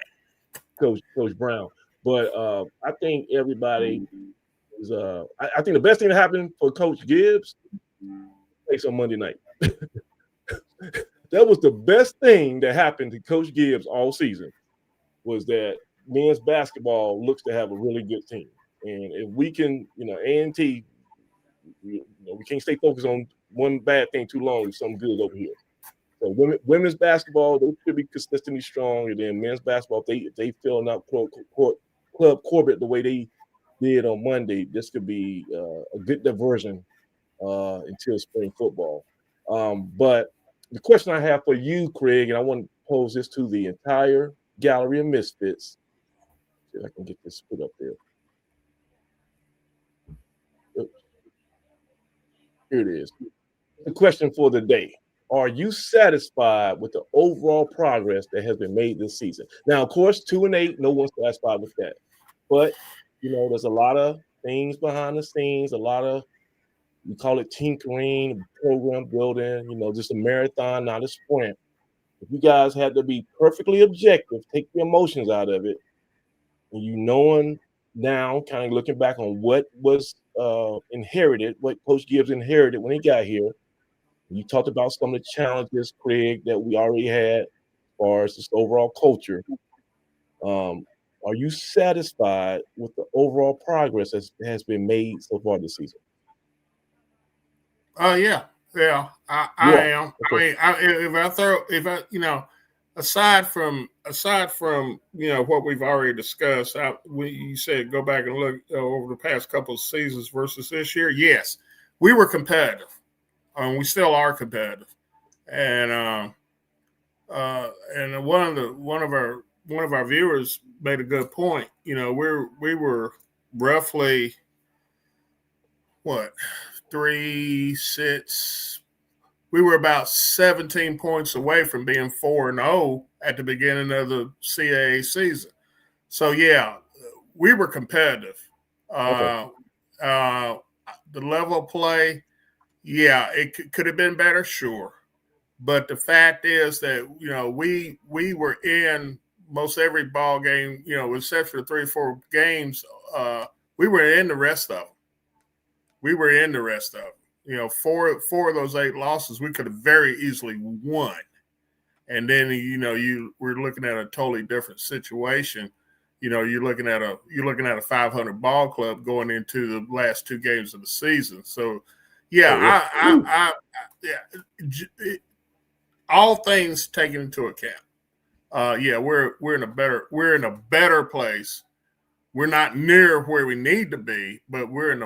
Coach Brown. But I think everybody is. I think the best thing that happened for Coach Gibbs plays on Monday night. That was the best thing that happened to Coach Gibbs all season, was that men's basketball looks to have a really good team. And if we can, A&T, we can't stay focused on one bad thing too long. There's something good over here. So women's basketball, they should be consistently strong. And then men's basketball, if they filling out Club Corbett the way they did on Monday, this could be a good diversion until spring football. But the question I have for you, Craig, and I want to pose this to the entire gallery of misfits. See if I can get this put up there. Oops. Here it is. The question for the day. Are you satisfied with the overall progress that has been made this season? Now, of course, 2-8, no one's satisfied with that. But, there's a lot of things behind the scenes, a lot of, we call it tinkering, program building, just a marathon, not a sprint. If you guys had to be perfectly objective, take the emotions out of it, and knowing now, kind of looking back on what was inherited, what Coach Gibbs inherited when he got here. You talked about some of the challenges, Craig, that we already had as far as this overall culture. Are you satisfied with the overall progress that has been made so far this season? Yeah, I am. Okay. I mean, aside from what we've already discussed, you said go back and look over the past couple of seasons versus this year. Yes, we were competitive. We still are competitive, and one of our viewers made a good point. We were roughly 3-6. We were about 17 points away from being 4-0 at the beginning of the CAA season. So yeah, we were competitive. Okay. The level of play. Yeah, it could have been better, sure. But the fact is that, we were in most every ball game, except for 3 or 4 games, we were in the rest of them. Four of those 8 losses, we could have very easily won. And then, we're looking at a totally different situation. You're looking at a 500 ball club going into the last 2 games of the season. So, yeah, all things taken into account. We're in a better place. We're not near where we need to be, but we're in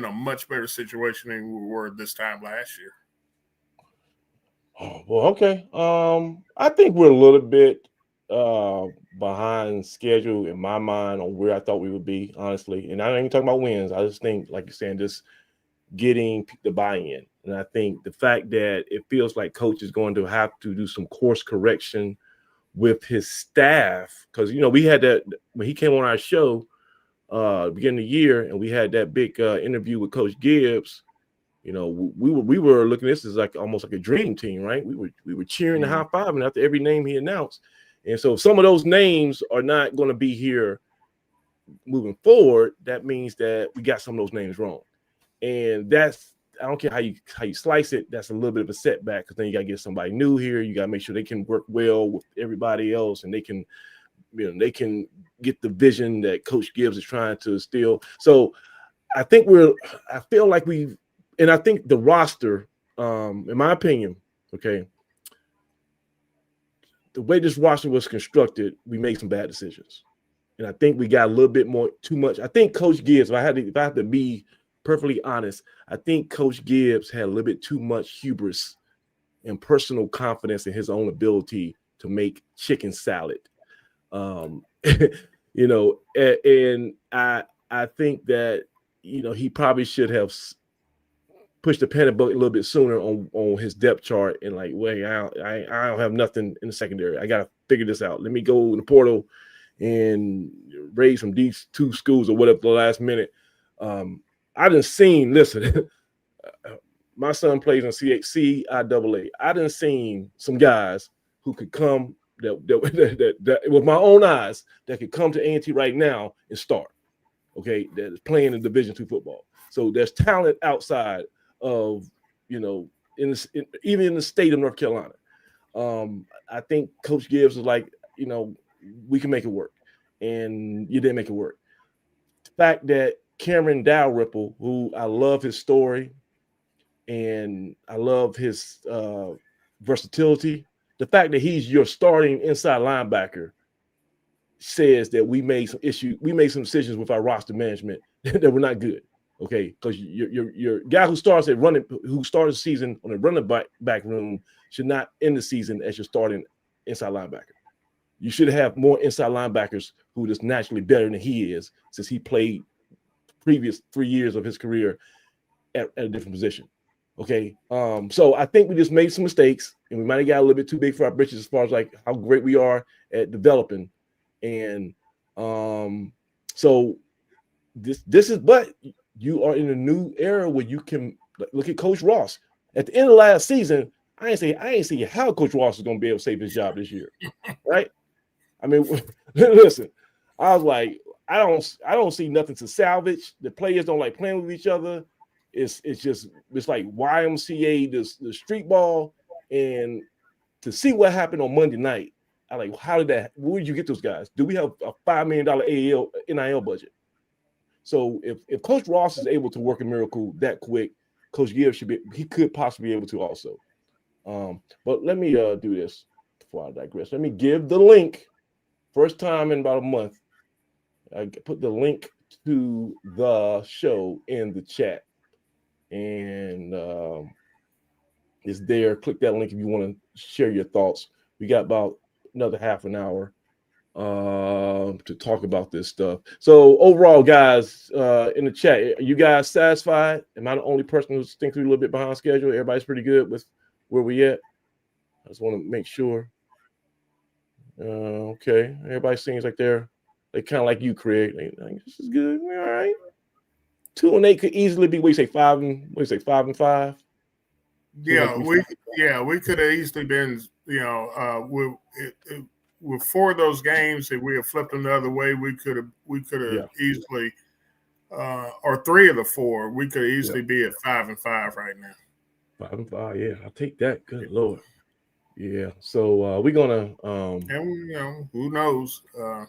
a much better situation than we were this time last year. Oh, well, okay. I think we're a little bit behind schedule in my mind on where I thought we would be, honestly. And I ain't even talking about wins. I just think, like you're saying, just getting the buy-in. And I think the fact that it feels like Coach is going to have to do some course correction with his staff, because we had that when he came on our show beginning of the year, and we had that big interview with Coach Gibbs. We were looking at this as like almost like a dream team, right? We were cheering and high-fiving after every name he announced. And so if some of those names are not going to be here moving forward, that means that we got some of those names wrong. And that's, I don't care how you slice it, that's a little bit of a setback, because then you got to get somebody new here. You got to make sure they can work well with everybody else, and they can get the vision that Coach Gibbs is trying to instill. So I think I feel like and I think the roster, in my opinion, okay, the way this roster was constructed, we made some bad decisions. And I think we got a little bit too much. I think Coach Gibbs, if I have to be perfectly honest, I think Coach Gibbs had a little bit too much hubris and personal confidence in his own ability to make chicken salad. And I think that, he probably should have pushed the panic button a little bit sooner on his depth chart, and like, wait, I don't have nothing in the secondary. I got to figure this out. Let me go in the portal and raise from these 2 schools or whatever the last minute. I done seen, listen, my son plays in CIAA. I done seen some guys who could come that with my own eyes that could come to A&T right now and start. Okay, that is playing in Division II football. So there's talent outside of, even in the state of North Carolina. I think Coach Gibbs was like, we can make it work, and you didn't make it work. The fact that Cameron Dalrymple, who I love his story and I love his versatility, the fact that he's your starting inside linebacker says that we made some decisions with our roster management that were not good. Okay, because your guy who started the season on the running back room should not end the season as your starting inside linebacker. You should have more inside linebackers who are just naturally better than he is, since he played previous 3 years of his career at a different position. Okay. So I think we just made some mistakes, and we might have got a little bit too big for our britches as far as like how great we are at developing. And so this is, but you are in a new era where you can look at Coach Ross. At the end of last season, I ain't see how Coach Ross is going to be able to save his job this year, right? I mean, listen, I was like, I don't see nothing to salvage. The players don't like playing with each other. It's like YMCA, the street ball, and to see what happened on Monday night, I like, where did you get those guys? Do we have a $5 million NIL budget? So if Coach Ross is able to work a miracle that quick, Coach Gibbs he could possibly be able to also. But let me do this before I digress. Let me give the link. First time in about a month, I put the link to the show in the chat, and it's there. Click that link if you want to share your thoughts. We got about another half an hour to talk about this stuff. So overall, guys, in the chat, are you guys satisfied? Am I the only person who's thinking a little bit behind schedule? Everybody's pretty good with where we at. I just want to make sure. Okay, everybody seems like they kind of like you, Craig. This is good. We're all right. 2-8 could easily be. What do you say, 5-5? Yeah, we could have easily been. With 4 of those games, if we had flipped them the other way, we could have easily, or 3 of the 4, we could easily be at 5-5 right now. 5-5, yeah, I'll take that. Good Lord. Yeah, so we're gonna and who knows? It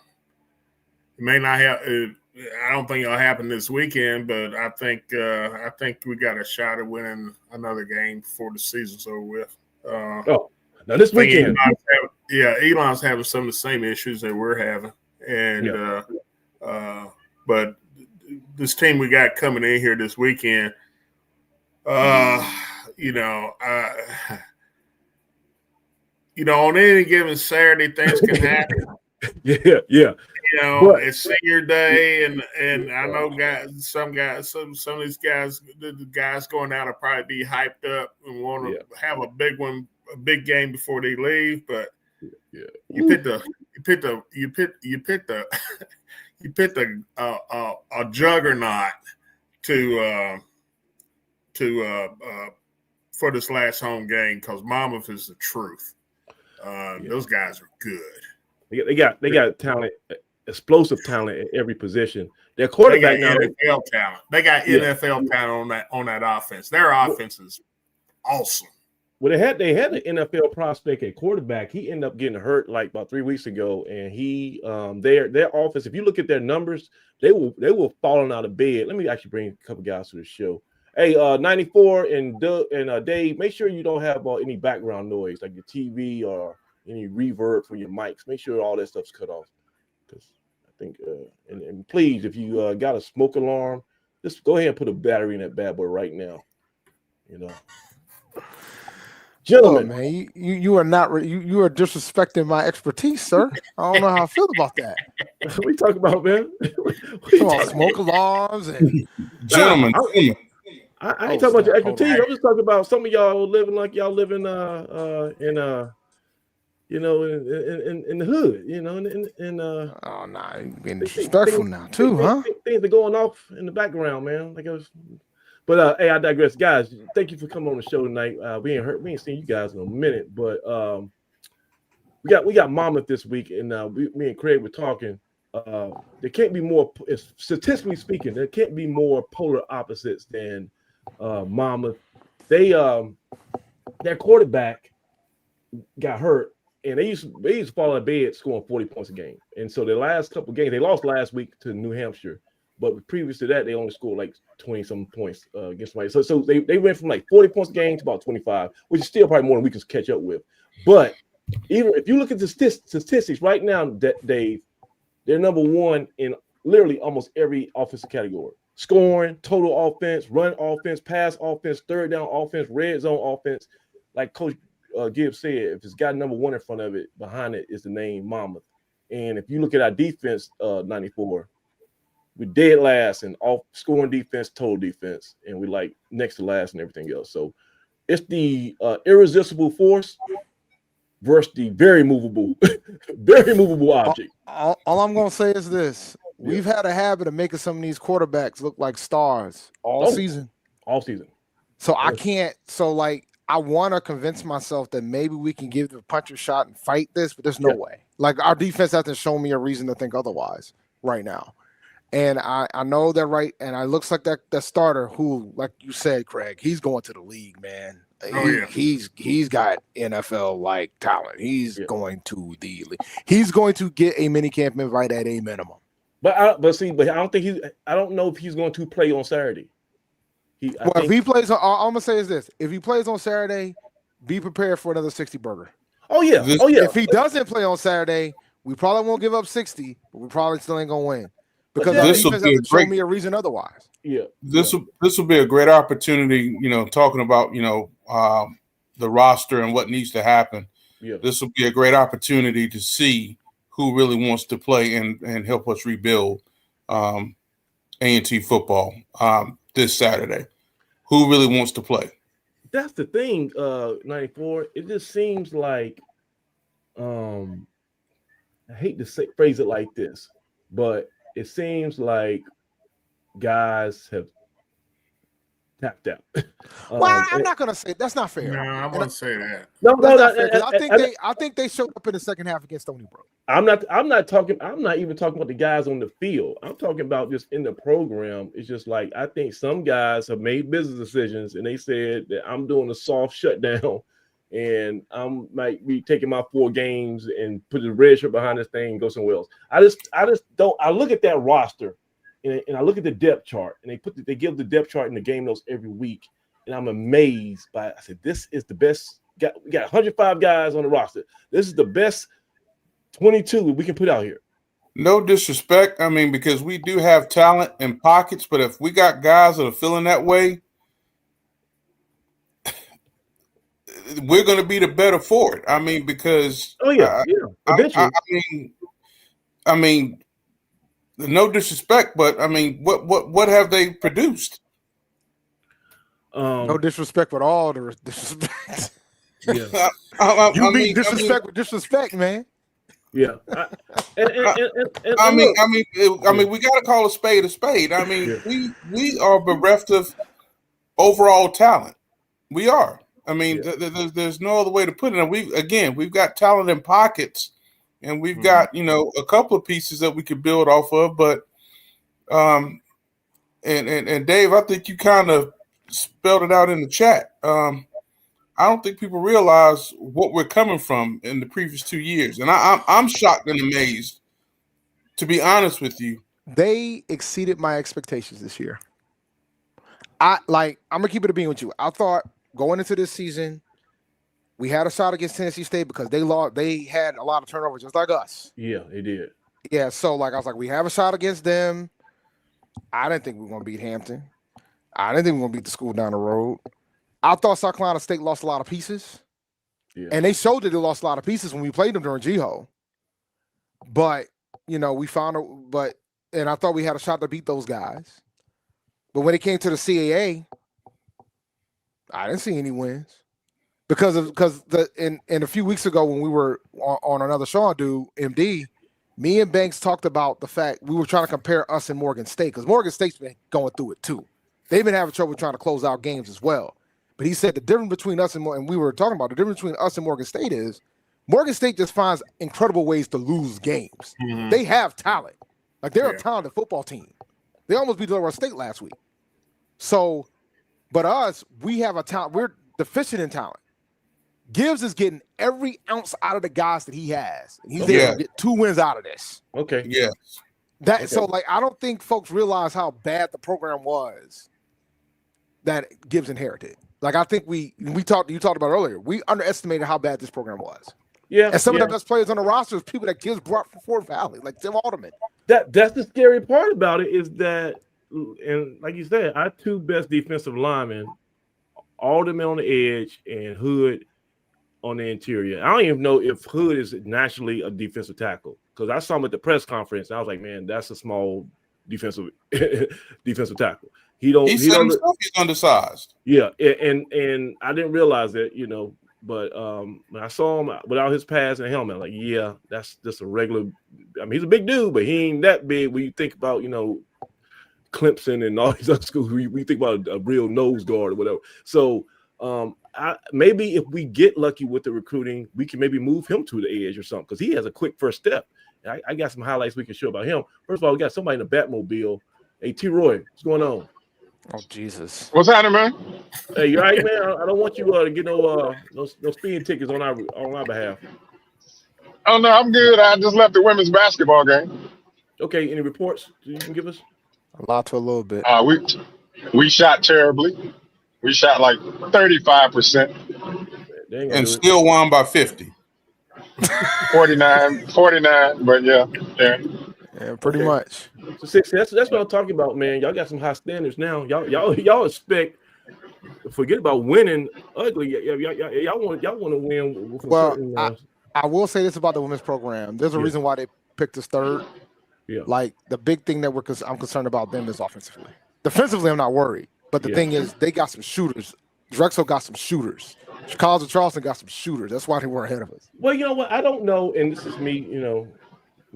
may not have. I don't think it'll happen this weekend, but I think we got a shot at winning another game before the season's over with. Now this weekend, Elon's having some of the same issues that we're having, and but this team we got coming in here this weekend, on any given Saturday, things can happen. Yeah. It's senior day, and I know some of these guys, the guys going out will probably be hyped up and want to have a big game before they leave. But you picked a juggernaut to for this last home game, because Monmouth is the truth. Those guys are good. They got talent, explosive talent at every position. Their quarterback got NFL talent. They got NFL talent on that offense. Their offense is awesome. Well, they had an NFL prospect at quarterback. He ended up getting hurt like about 3 weeks ago, and he their offense. If you look at their numbers, they were falling out of bed. Let me actually bring a couple guys to the show. Hey, 94 and Dave, make sure you don't have any background noise like your TV or any reverb for your mics. Make sure all that stuff's cut off. Because I think, and please, if you got a smoke alarm, just go ahead and put a battery in that bad boy right now. Gentlemen, man, you are not you are disrespecting my expertise, sir. I don't know how I feel about that. What are you talking about, man? Smoke alarms and gentlemen. I ain't talking about your expertise. I'm just talking about some of y'all living like y'all living in the hood, oh nah, you're being disrespectful now too, huh? Things are going off in the background, man. But hey, I digress, guys. Thank you for coming on the show tonight. We ain't seen you guys in a minute, but we got Monmouth this week, and me and Craig were talking. There can't be more, statistically speaking, there can't be more polar opposites than Monmouth. Their quarterback got hurt, and they used to fall out of bed scoring 40 points a game. And so the last couple of games, they lost last week to New Hampshire, but previous to that, they only scored like 20-some points against somebody. So they went from like 40 points a game to about 25, which is still probably more than we can catch up with. But even if you look at the statistics right now, Dave, they're number one in literally almost every offensive category. Scoring, total offense, run offense, pass offense, third down offense, red zone offense. Like Coach Gibbs said, if it's got number 1 in front of it, behind it is the name Monmouth. And if you look at our defense, 94, we're dead last in off scoring defense, total defense, and we like next to last and everything else. So it's the irresistible force versus the very movable object. All I'm going to say is this. We've had a habit of making some of these quarterbacks look like stars all season. All season. So I can't. So, like, I want to convince myself that maybe we can give the puncher a shot and fight this, but there's no way. Like, our defense hasn't shown me a reason to think otherwise right now. And I know that and it looks like that starter who, like you said, Craig, he's going to the league, man. He's got NFL like talent. He's going to the league. He's going to get a minicamp invite at a minimum. But I don't know if he's going to play on Saturday. If he plays, all I'm gonna say is this: if he plays on Saturday, be prepared for another 60 burger. Oh yeah. If he doesn't play on Saturday, we probably won't give up 60, but we probably still ain't gonna win because our defense hasn't shown me a reason otherwise. Yeah, this will be a great opportunity. Talking about the roster and what needs to happen. Yeah, this will be a great opportunity to see who really wants to play and help us rebuild A&T football this Saturday. Who really wants to play? That's the thing, 94. It just seems like I hate to phrase it like this, but it seems like guys have tapped out. Well, I'm not gonna say that's not fair. No, I wouldn't say that. No. I think they showed up in the second half against Stony Brook. I'm not even talking about the guys on the field. I'm talking about just in the program. It's just like I think some guys have made business decisions and they said that I'm doing a soft shutdown and I might be taking my 4 games and put the red shirt behind this thing and go somewhere else. I just don't. I look at that roster and I look at the depth chart and they give the depth chart in the game notes every week and I'm amazed by it. I said this is the best. We got 105 guys on the roster. This is the best 22 we can put out here. No disrespect. I mean, because we do have talent in pockets, but if we got guys that are feeling that way, we're going to be the better for it. I mean, because eventually. I mean, no disrespect, but I mean, what have they produced? No disrespect, but all the disrespect. Yeah, you mean disrespect with disrespect, man. Yeah, I mean, we got to call a spade a spade. I mean, we are bereft of overall talent. We are. I mean, there's no other way to put it. And we've got talent in pockets, and we've got a couple of pieces that we could build off of. But and Dave, I think you kind of spelled it out in the chat. I don't think people realize what we're coming from in the previous 2 years. And I'm shocked and amazed, to be honest with you. They exceeded my expectations this year. I'm gonna keep it a bean with you. I thought going into this season, we had a shot against Tennessee State because they had a lot of turnovers just like us. Yeah, they did. Yeah, so I was like, we have a shot against them. I didn't think we were gonna beat Hampton. I didn't think we were gonna beat the school down the road. I thought South Carolina State lost a lot of pieces. Yeah. And they showed that they lost a lot of pieces when we played them during G-Ho. But, we found and I thought we had a shot to beat those guys. But when it came to the CAA, I didn't see any wins. Because a few weeks ago when we were on another show, MD, me and Banks talked about the fact we were trying to compare us and Morgan State because Morgan State's been going through it too. They've been having trouble trying to close out games as well. But he said the difference between us and we were talking about the difference between us and Morgan State is Morgan State just finds incredible ways to lose games. Mm-hmm. They have talent. Like they're a talented football team. They almost beat Delaware State last week. So, but us, we have a talent. We're deficient in talent. Gibbs is getting every ounce out of the guys that he has. And he's able to get 2 wins out of this. Okay. Yeah. So I don't think folks realize how bad the program was that Gibbs inherited. Like I think you talked about earlier. We underestimated how bad this program was. Yeah. And some of the best players on the roster is people that Gibbs brought from Fort Valley, like Tim Alderman. That's the scary part about it is that, and like you said, our 2 best defensive linemen, Alderman on the edge and Hood on the interior. I don't even know if Hood is naturally a defensive tackle because I saw him at the press conference. And I was like, man, that's a small defensive tackle. He's undersized. Yeah, and I didn't realize that, but when I saw him without his pads and helmet, I'm like, yeah, that's just a regular. I mean, he's a big dude, but he ain't that big when you think about, Clemson and all these other schools. We think about a real nose guard or whatever. So maybe if we get lucky with the recruiting, we can maybe move him to the edge or something because he has a quick first step. I got some highlights we can show about him. First of all, we got somebody in the Batmobile. Hey, T. Roy, what's going on? Oh, Jesus. What's happening, man? Hey, you all right, man? I don't want you to get no speeding tickets on our behalf. Oh, no, I'm good. I just left the women's basketball game. Okay, any reports you can give us? A lot to a little bit. We shot terribly. We shot like 35%. And still won by 50. 49, but yeah. Yeah, pretty much. So that's what I'm talking about, man. Y'all got some high standards now. Y'all expect. Forget about winning ugly. Y'all want to win. Well, I will say this about the women's program. There's a reason why they picked us third. Yeah. Like the big thing that I'm concerned about them is offensively. Defensively, I'm not worried. But the thing is, they got some shooters. Drexel got some shooters. Chicago and Charleston got some shooters. That's why they were ahead of us. Well, you know what? I don't know, and this is me, from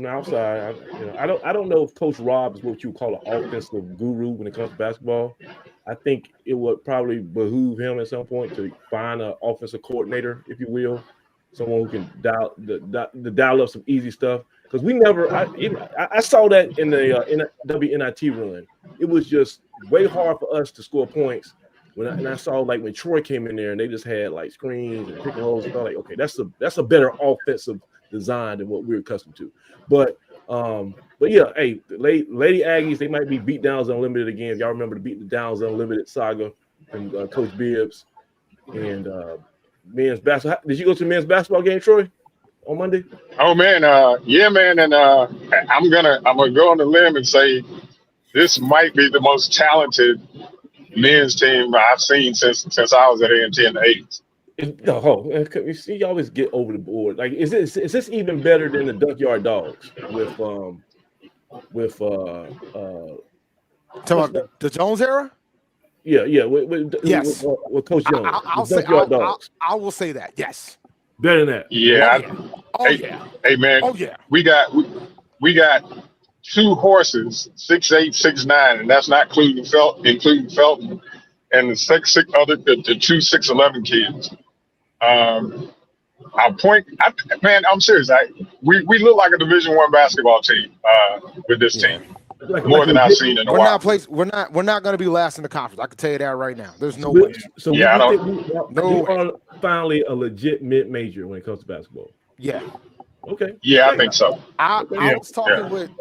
the outside. I don't know if Coach Rob is what you would call an offensive guru when it comes to basketball. I think it would probably behoove him at some point to find an offensive coordinator, if you will, someone who can dial up some easy stuff. Because we never, I saw that in the WNIT run. It was just way hard for us to score points. And I saw like when Troy came in there and they just had like screens and pick and rolls, and I was like, okay, that's a better offensive design than what we're accustomed to. But yeah, hey, Lady Aggies, they might be beat downs unlimited again. If y'all remember the beat the downs unlimited saga from Coach Bibbs and men's basketball. Did you go to the men's basketball game, Troy, on Monday? Oh man, yeah, man, and I'm gonna go on the limb and say this might be the most talented men's team I've seen since I was at A&T in the 80s. You see, you always get over the board. Like, is this even better than the Dunkyard Dogs with talking about the Jones era? Yeah, with Coach Jones. I will say that, yes. Better than that. Yeah. Hey man. Oh yeah. We got two horses, 6'8", 6'9", and that's not including Felton and the two 6'11" kids. I'm serious. We look like a Division I basketball team with this team. More than I've seen in a while. We're not going to be last in the conference. I can tell you that right now. There's no way. So yeah, we are finally a legit mid-major when it comes to basketball. Yeah. Okay. Yeah, I think so. I was talking with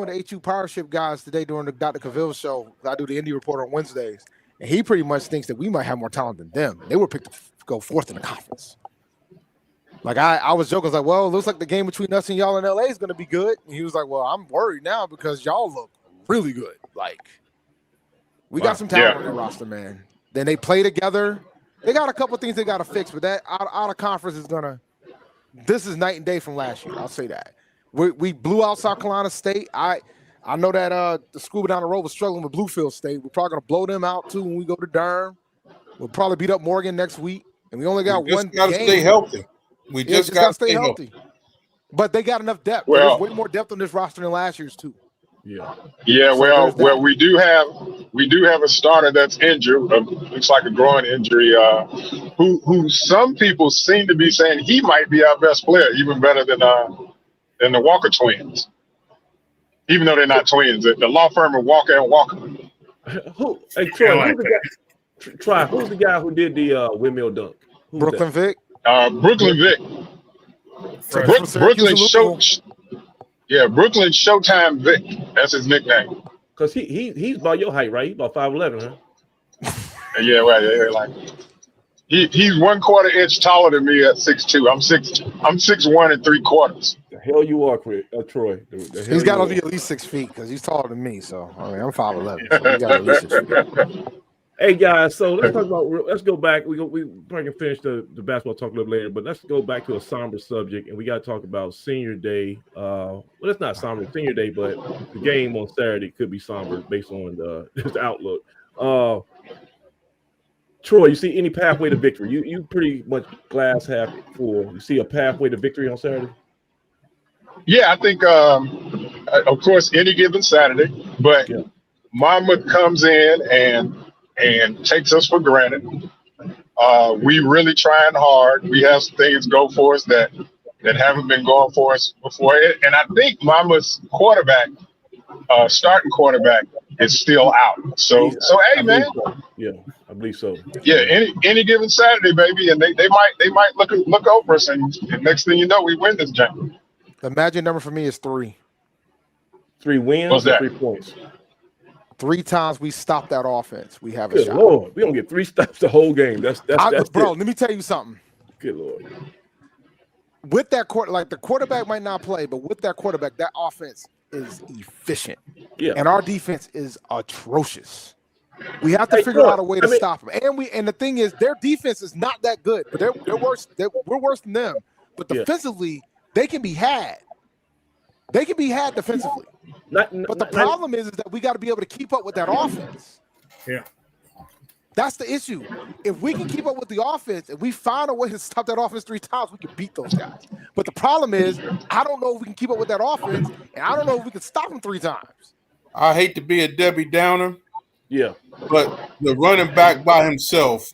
the HU Powership guys today during the Dr. Cavill show. I do the Indie Report on Wednesdays, and he pretty much thinks that we might have more talent than them. They were picked to go fourth in the conference. Like I was joking, I was like, well, it looks like the game between us and y'all in LA is going to be good. And he was like, well, I'm worried now because y'all look really good. Like we got some talent on the roster, man. Then they play together. They got a couple of things they got to fix, but that out of conference is this is night and day from last year. I'll say that. We blew out South Carolina State. I know that the school down the road was struggling with Bluefield State. We're probably going to blow them out too when we go to Durham. We'll probably beat up Morgan next week, and we only got one game. Got to stay healthy. We just got to stay healthy. But they got enough depth. Well, there's way more depth on this roster than last year's too. Yeah. Yeah. Well, we do have a starter that's injured. Looks like a groin injury. Who some people seem to be saying he might be our best player, even better than the Walker twins. Even though they're not twins, the law firm of Walker and Walker. Hey, Troy, who's the guy who did the windmill dunk? Brooklyn Vic. Brooklyn Vic. Brooklyn Showtime Vic. That's his nickname. Because he's about your height, right? He's about 5'11", huh? Yeah, right. Yeah, like he's 1/4 inch taller than me at 6'2". I'm 6'1 3/4. The hell you are, Troy. He's got to be at least 6 feet because he's taller than me. So I mean, I'm 5'11". So he got at least 6 feet. Hey guys, so let's talk about. Let's go back. We probably can finish the basketball talk a little later, but let's go back to a somber subject, and we got to talk about Senior Day. Well, it's not somber Senior Day, but the game on Saturday could be somber based on this outlook. Troy, you see any pathway to victory? You pretty much glass half full. You see a pathway to victory on Saturday? Yeah, I think, of course, any given Saturday, but Monmouth comes in and takes us for granted. We really trying hard. We have some things go for us that haven't been going for us before. And I think Monmouth's quarterback, starting quarterback, is still out. So hey, man. So. Yeah, I believe so. Yeah, any given Saturday, baby, and they might look over us, and next thing you know, we win this game. The magic number for me is 3. 3 wins. What's that? 3 points. 3 times we stop that offense, we have a Good shot. Lord, we don't get 3 stops the whole game. That's bro. it. Let me tell you something. Good Lord. With that the quarterback might not play, but with that quarterback, that offense is efficient. Yeah. And our defense is atrocious. We have to figure out a way to stop them. And the thing is, their defense is not that good, but they're worse. We're worse than them. But defensively, they can be had. They can be had defensively. But the problem is that we got to be able to keep up with that offense. Yeah. That's the issue. If we can keep up with the offense and we find a way to stop that offense 3 times, we can beat those guys. But the problem is, I don't know if we can keep up with that offense, and I don't know if we can stop them 3 times. I hate to be a Debbie Downer. Yeah. But the running back by himself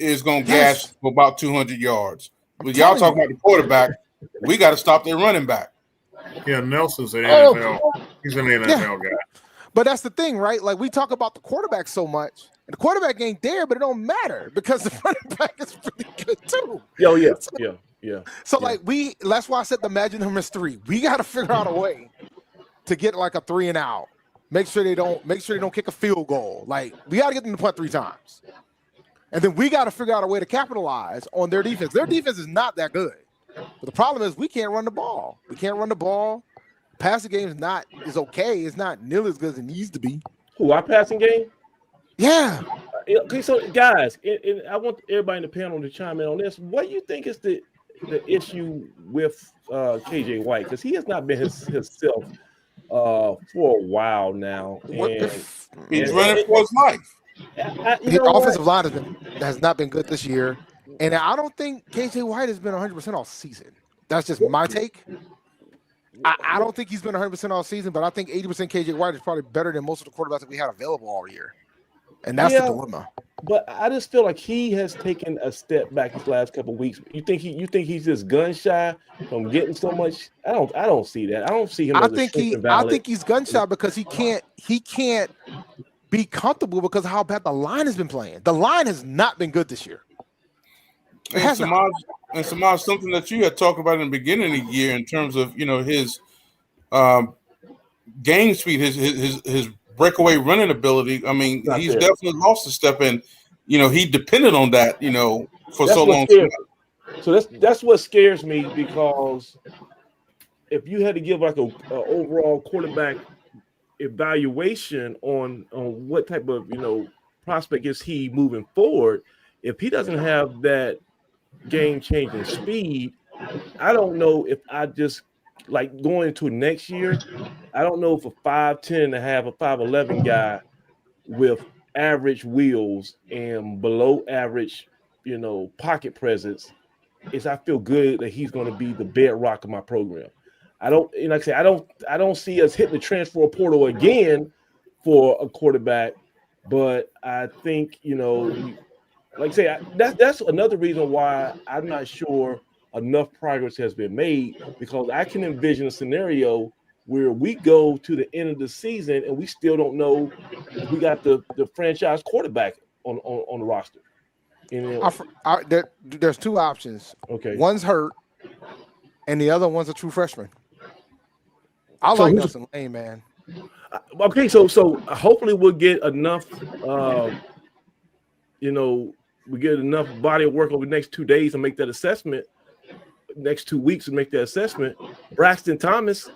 is going to gas for about 200 yards. But y'all talking about the quarterback, we got to stop their running back. Yeah, Nelson's an NFL. He's an NFL guy. But that's the thing, right? Like, we talk about the quarterback so much, and the quarterback ain't there, but it don't matter because the running back is pretty good too. So that's why I said the magic number is 3. We got to figure out a way to get like a 3 and out. Make sure they don't kick a field goal. Like, we got to get them to punt 3 times. And then we got to figure out a way to capitalize on their defense. Their defense is not that good. But the problem is we can't run the ball. We can't run the ball. Passing game is okay. It's not nearly as good as it needs to be. Who, our passing game? Yeah. Okay, so guys, I want everybody in the panel to chime in on this. What do you think is the issue with KJ White? Because he has not been himself for a while now. He's running for his life. The offensive line has not been good this year. And I don't think KJ White has been 100% all season. That's just my take. I don't think he's been 100% all season, but I think 80% KJ White is probably better than most of the quarterbacks that we had available all year. And that's the dilemma. But I just feel like he has taken a step back these last couple of weeks. You think he's just gun shy from getting so much? I don't see that. I don't see him. I think he's gun shy because he can't be comfortable because of how bad the line has been playing. The line has not been good this year. And Samaj, something that you had talked about in the beginning of the year in terms of his game speed, his breakaway running ability. I mean, he's definitely lost a step, and he depended on that for so long. So that's what scares me, because if you had to give like a overall quarterback evaluation on what type of prospect is he moving forward, if he doesn't have that game-changing speed, I don't know if I just like going into next year. I don't know if a 5'10 and a half, a 5'11 guy with average wheels and below average, pocket presence I feel good that he's going to be the bedrock of my program. I don't see us hitting the transfer portal again for a quarterback, but I think that's another reason why I'm not sure enough progress has been made, because I can envision a scenario where we go to the end of the season and we still don't know if we got the franchise quarterback on the roster. There's 2 options. Okay, one's hurt, and the other one's a true freshman. I like Nelson Lane, man. Okay, so hopefully we'll get enough. We get enough body of work over the next 2 days to make that assessment. Next 2 weeks to make that assessment. Braxton Thomas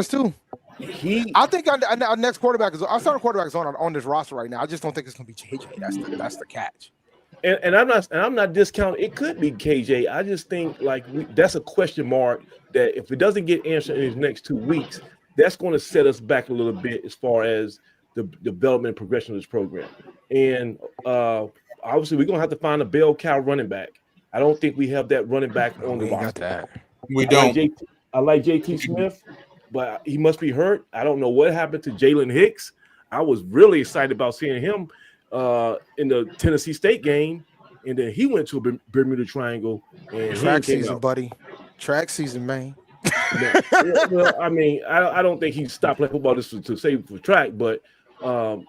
too. I think our next quarterback is our starting quarterback is on this roster right now. I just don't think it's going to be JJ. That's the catch. And I'm not discounting. It could be KJ. I just think that's a question mark that if it doesn't get answered in these next 2 weeks, that's going to set us back a little bit as far as the development and progression of this program. And obviously, we're going to have to find a bell cow running back. I don't think we have that running back on the roster. We don't. I like JT Smith, but he must be hurt. I don't know what happened to Jalen Hicks. I was really excited about seeing him in the Tennessee State game, and then he went to a Bermuda Triangle. And track season, buddy. Track season, man. Well, I mean, I don't think he stopped playing football just to save for track, but like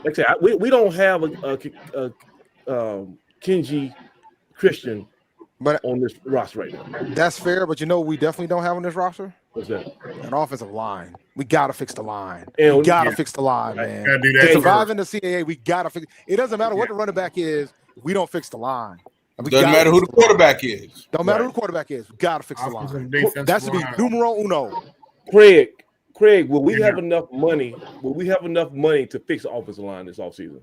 I said, we don't have a Kenji Christian on this roster right now. That's fair, but we definitely don't have on this roster. What's that? An offensive line. We gotta fix the line. We gotta fix the line, man. To survive in the CAA, we gotta fix. It doesn't matter what the running back is. If we don't fix the line. Doesn't matter who the quarterback is. Don't matter who the quarterback is. We gotta fix the line. That should be numero uno. Craig, will we have enough money? Will we have enough money to fix the offensive line this offseason?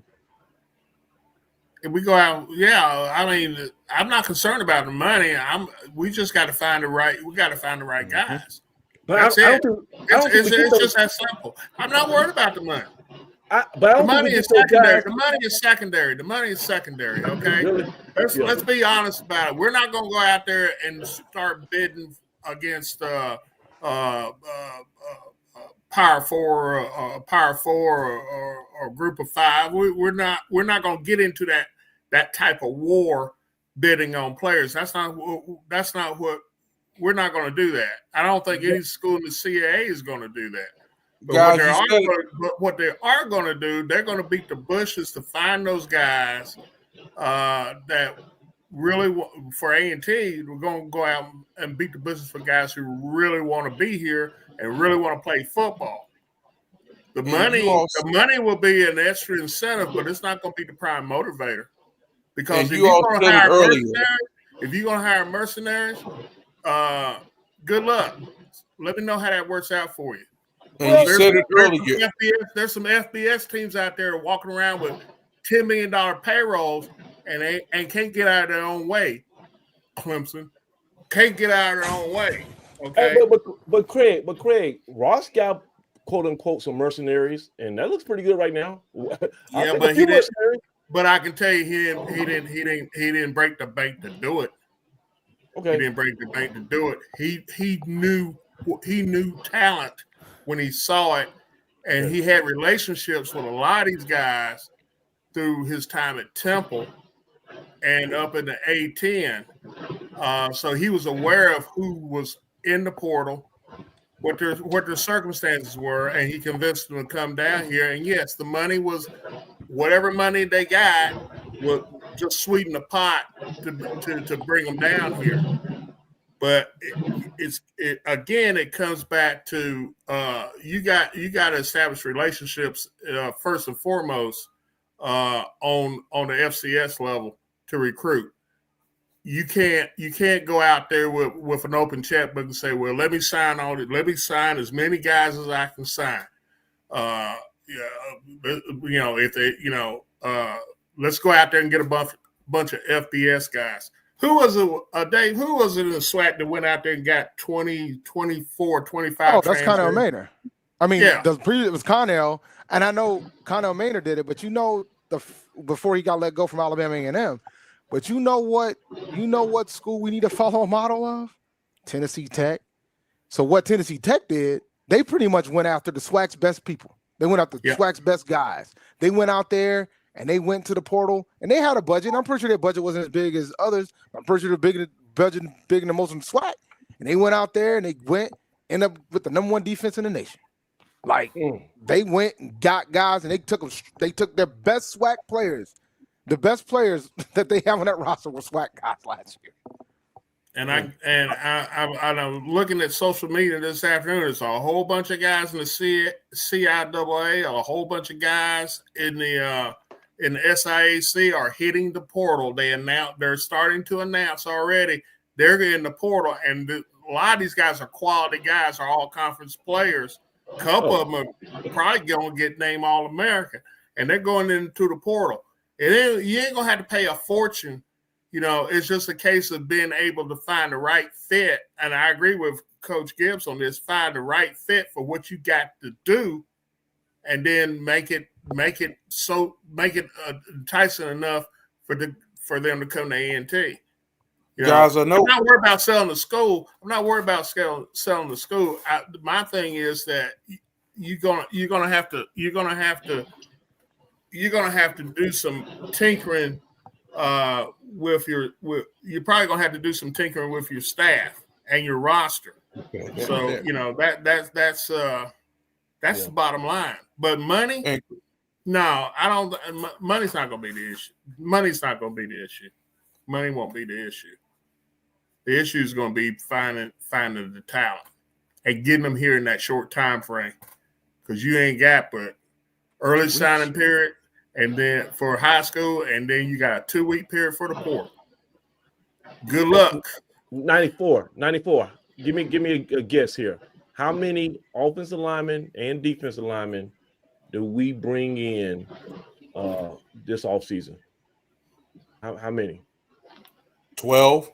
If we go out, I mean, I'm not concerned about the money. We just got to find the right. We got to find the right guys. But That's it. It's just that simple. I'm not worried about the money. The money is secondary. The money is secondary. Okay, really? Let's be honest about it. We're not going to go out there and start bidding against Power Four or Group of Five. We're not going to get into that type of war bidding on players. That's not what. We're not going to do that. I don't think any school in the CAA is going to do that. But what they are going to do, they're going to beat the bushes to find those guys that really for A&T. We're going to go out and beat the bushes for guys who really want to be here and really want to play football. The money will be an extra incentive, but it's not going to be the prime motivator. Because if you're going to hire mercenaries, good luck. Let me know how that works out for you. And you said it earlier. There's some FBS teams out there walking around with $10 million payrolls and can't get out of their own way. Clemson can't get out of their own way. Okay, but Craig, Ross got quote unquote some mercenaries, and that looks pretty good right now. Yeah, but he didn't. But I can tell you, he didn't break the bank to do it. Okay, he didn't break the bank to do it. He knew talent when he saw it, and he had relationships with a lot of these guys through his time at Temple and up in the A10. So he was aware of who was in the portal, what their circumstances were, and he convinced them to come down here. And yes, the money was whatever money they got would just sweeten the pot to bring them down here. But it comes back to you got to establish relationships first and foremost on the FCS level to recruit. You can't go out there with an open checkbook and say, well, let me sign as many guys as I can sign. Let's go out there and get a bunch of FBS guys. Who was it, Dave? Who was it in the SWAC that went out there and got 20, 24, 25? Oh, that's Connell Maynard. I mean, the previous was Connell, and I know Connell Maynard did it, but before he got let go from Alabama A&M. But you know what school we need to follow a model of? Tennessee Tech. So what Tennessee Tech did, they pretty much went after the SWAC's best people. They went after the SWAC's best guys. They went out there and they went to the portal and they had a budget. I'm pretty sure their budget wasn't as big as others. I'm pretty sure the budget bigger than most of the SWAC. And they went out there and they ended up with the #1 defense in the nation. They went and got guys and they took their best SWAC players. The best players that they have on that roster were SWAC guys last year. And I'm looking at social media this afternoon. There's a whole bunch of guys in the CIAA, a whole bunch of guys in the SIAC are hitting the portal. They're starting to announce already they're in the portal, and a lot of these guys are quality guys, are all conference players A couple of them are probably going to get named All-American, and they're going into the portal. And you ain't going to have to pay a fortune. You know, it's just a case of being able to find the right fit. And I agree with Coach Gibbs on this. Find the right fit for what you got to do, and then make it enticing enough for them to come to A&T. You know, guys, I know. I'm not worried about selling the school. I'm not worried about selling the school. My thing is that you're gonna have to do some tinkering you're probably gonna have to do some tinkering with your staff and your roster. So you know that's the bottom line. But money, no, I don't. Money's not gonna be the issue. Money's not gonna be the issue. Money won't be the issue. The issue is going to be finding the talent and getting them here in that short time frame, because you ain't got but early signing period, and then for high school, and then you got a 2-week period for the portal. Good luck. 94. Give me a guess here. How many offensive linemen and defensive linemen do we bring in this offseason? How many? 12.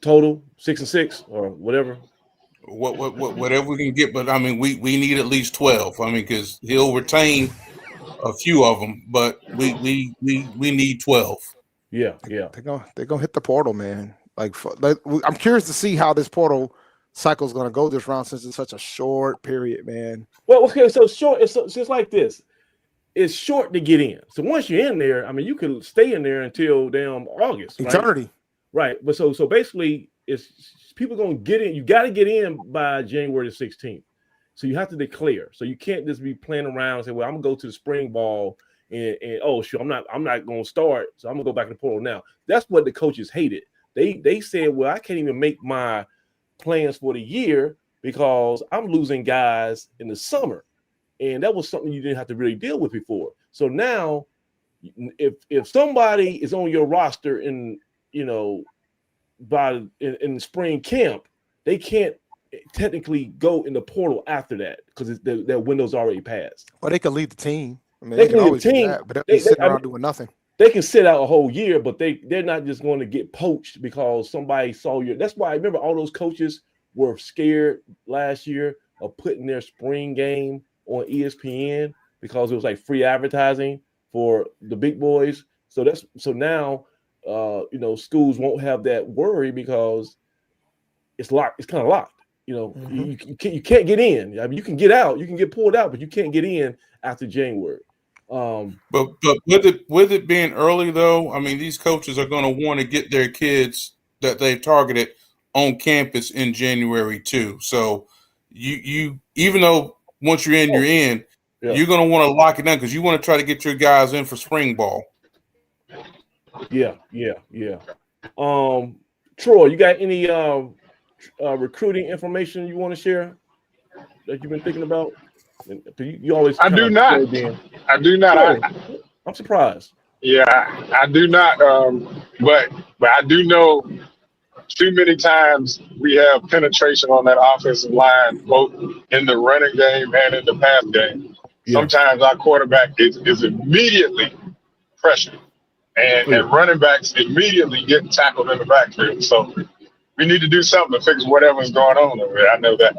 Total 6 and 6 or whatever. Whatever we can get, but I mean, we need at least 12. I mean, because he'll retain a few of them, but we need 12. Yeah. They're gonna hit the portal, man. Like I'm curious to see how this portal cycle is gonna go this round, since it's such a short period, man. Well, okay, so short. It's just like this. It's short to get in. So once you're in there, I mean, you can stay in there until damn August, right? Eternity. Right, but so basically, it's people gonna get in. You got to get in by January the 16th. So you have to declare. So you can't just be playing around and say, "Well, I'm gonna go to the spring ball and oh, sure, I'm not gonna start. So I'm gonna go back in the portal now." That's what the coaches hated. They said, "Well, I can't even make my plans for the year because I'm losing guys in the summer," and that was something you didn't have to really deal with before. So now, if somebody is on your roster in in spring camp, they can't technically go in the portal after that because their window's already passed. Well, they can lead the team. I mean, they can always do that, but they sit around doing nothing. They can sit out a whole year, but they're not just going to get poached because somebody saw you. That's why I remember all those coaches were scared last year of putting their spring game on ESPN because it was like free advertising for the big boys. So now schools won't have that worry because it's locked. It's kind of locked. You can't get in. I mean, you can get out, you can get pulled out, but you can't get in after January. But with it being early though, I mean, these coaches are going to want to get their kids that they've targeted on campus in January too. So you even though once you're in, you're in. Yeah. You're going to want to lock it down because you want to try to get your guys in for spring ball. Yeah. Troy, you got any recruiting information you want to share that you've been thinking about? You always. I do not. I'm surprised. Yeah, I do not. But I do know too many times we have penetration on that offensive line, both in the running game and in the pass game. Yeah. Sometimes our quarterback is immediately pressured, and running backs immediately get tackled in the backfield. So we need to do something to fix whatever's going on over there. I know that.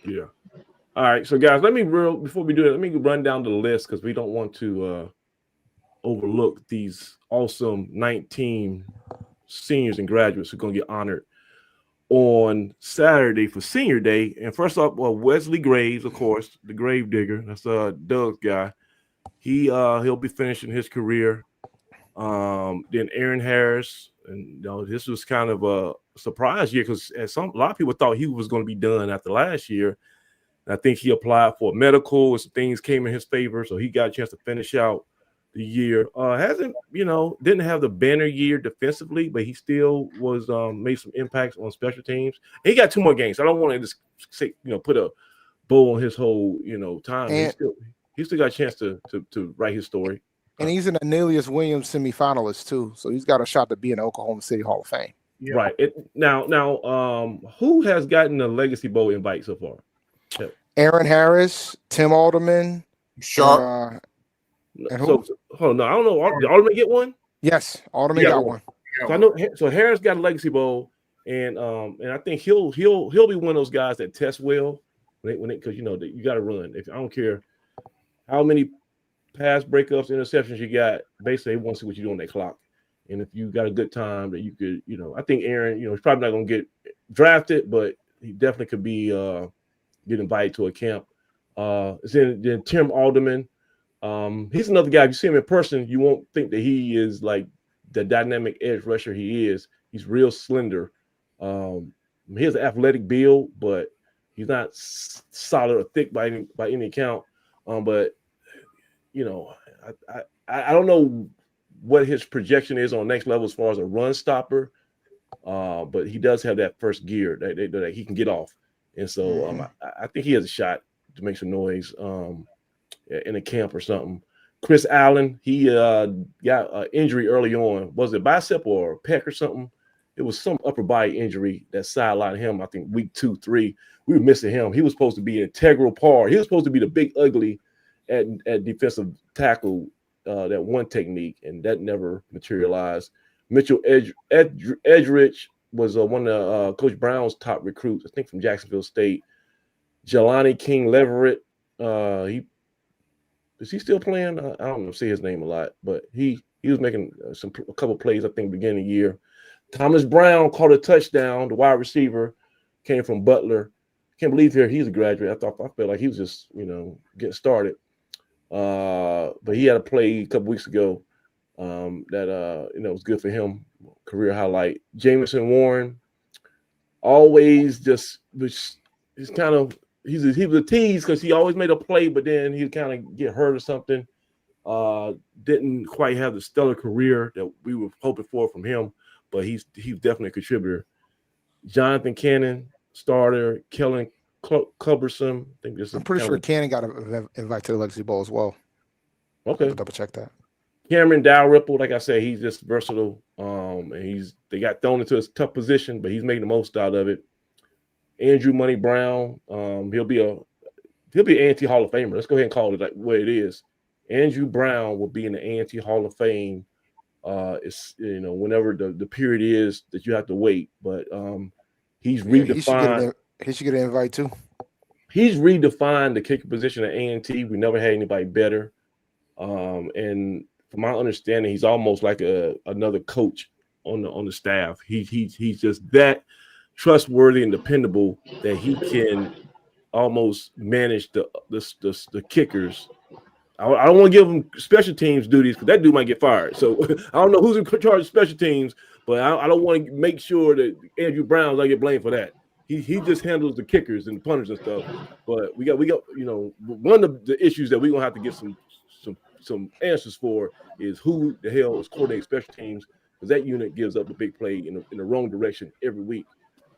Yeah. All right. So, guys, before we do it, let me run down the list because we don't want to overlook these awesome 19 seniors and graduates who are going to get honored on Saturday for Senior Day. And first up, Wesley Graves, of course, the grave digger. That's Doug's guy. He'll be finishing his career. Then Aaron Harris, and this was kind of a surprise year because a lot of people thought he was going to be done after last year. And I think he applied for medical and some things came in his favor, so he got a chance to finish out the year. Didn't have the banner year defensively, but he still was made some impacts on special teams. And he got 2 more games. So I don't want to just say, put a bow on his whole, time. He still got a chance to write his story. And he's an Anelius Williams semifinalist too, so he's got a shot to be in the Oklahoma City Hall of Fame. Yeah. Right. Now, who has gotten a Legacy Bowl invite so far? Aaron Harris, Tim Alderman, Sharp. And who? I don't know. Did Alderman get one? Yes, Alderman got one. So I know. So Harris got a Legacy Bowl, and I think he'll be one of those guys that test well because you got to run. If I don't care how many pass breakups, interceptions you got, basically they want to see what you do on that clock. And if you got a good time that you could, I think Aaron, he's probably not going to get drafted, but he definitely could be get invited to a camp. Then Tim Alderman. He's another guy. If you see him in person, you won't think that he is like the dynamic edge rusher he is. He's real slender. He has an athletic build, but he's not solid or thick by any account. But I don't know what his projection is on next level as far as a run stopper. But he does have that first gear that he can get off, and so I think he has a shot to make some noise in a camp or something. Chris Allen, he got an injury early on. Was it bicep or pec or something? It was some upper body injury that sidelined him. I think week 2, 3. We were missing him. He was supposed to be an integral part. He was supposed to be the big ugly at defensive tackle, that one technique, and that never materialized. Mitchell Edgerich was one of Coach Brown's top recruits, I think from Jacksonville State. Jelani King Leverett, is he still playing? I don't see his name a lot, but he was making a couple plays, I think, beginning of the year. Thomas Brown caught a touchdown. The wide receiver came from Butler. Can't believe he's a graduate. I felt like he was just getting started. But he had a play a couple weeks ago that was good for him. Career highlight. Jamison Warren, always just he's he was a tease because he always made a play, but then he'd kind of get hurt or something. Didn't quite have the stellar career that we were hoping for from him, but he's definitely a contributor. Jonathan Cannon, starter. Kellen Culberson. I think I'm pretty sure Cannon got an invite to the Legacy Bowl as well. Okay, double check that. Cameron Dalrymple, like I said, he's just versatile. And they got thrown into a tough position, but he's making the most out of it. Andrew Money Brown, he'll be an A&T Hall of Famer. Let's go ahead and call it like what it is. Andrew Brown will be in the A&T Hall of Fame. It's whenever the period is that you have to wait, but he's redefined. He should get an invite too. He's redefined the kicker position at A&T. We never had anybody better. And from my understanding, he's almost like another coach on the staff. He's just that trustworthy and dependable that he can almost manage the kickers. I don't want to give him special teams duties because that dude might get fired. So I don't know who's in charge of special teams, but I don't want to make sure that Andrew Brown doesn't get blamed for that. He just handles the kickers and the punters and stuff. But we got one of the issues that we're gonna have to get some answers for is who the hell is coordinating special teams, because that unit gives up a big play in the wrong direction every week.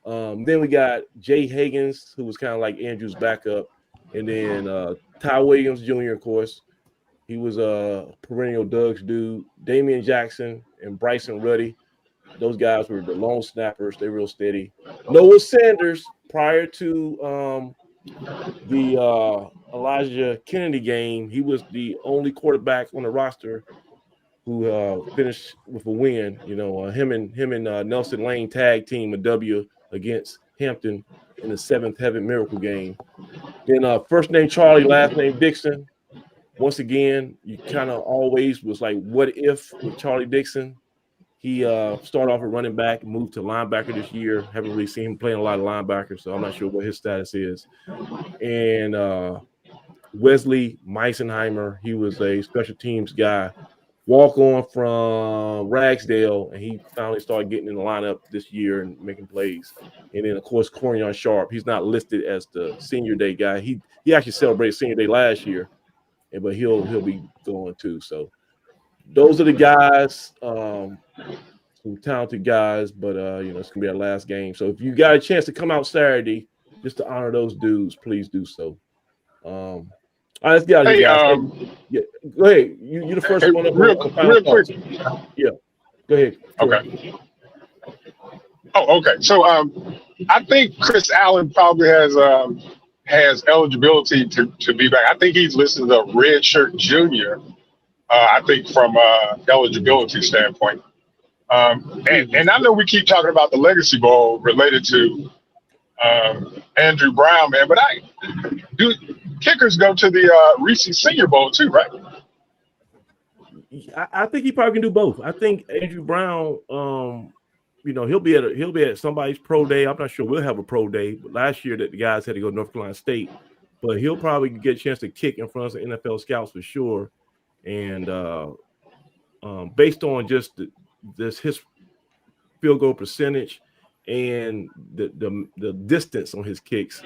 Then we got Jay Higgins, who was kind of like Andrew's backup, and then Ty Williams Jr., of course. He was a perennial Doug's dude. Damian Jackson and Bryson Ruddy. Those guys were the long snappers. They're real steady. Noah Sanders, prior to the Elijah Kennedy game, he was the only quarterback on the roster who finished with a win. Him and Nelson Lane tag team a W against Hampton in the 7th Heaven Miracle game. Then first name Charlie, last name Dixon. Once again, you kind of always was like, what if with Charlie Dixon? He started off at running back, moved to linebacker this year. Haven't really seen him playing a lot of linebackers, so I'm not sure what his status is. And Wesley Meisenheimer, he was a special teams guy. Walk on from Ragsdale, and he finally started getting in the lineup this year and making plays. And then, of course, Corian Sharp. He's not listed as the senior day guy. He actually celebrated senior day last year, but he'll be going too. So those are the guys, some talented guys. But it's gonna be our last game. So if you got a chance to come out Saturday just to honor those dudes, please do so. All right, let's get out of here, guys. Yeah, go ahead. You the first one. Real quick. Yeah, go ahead. Okay. Oh, okay. So I think Chris Allen probably has has eligibility to be back. I think he's listed as a redshirt junior. I think from eligibility standpoint. And I know we keep talking about the Legacy Bowl related to Andrew Brown, man, but kickers go to the Reese Senior Bowl too, right? I think he probably can do both. I think Andrew Brown, he'll be at somebody's pro day. I'm not sure we'll have a pro day, but last year that the guys had to go to North Carolina State, but he'll probably get a chance to kick in front of some NFL scouts for sure. And based on just his field goal percentage and the distance on his kicks,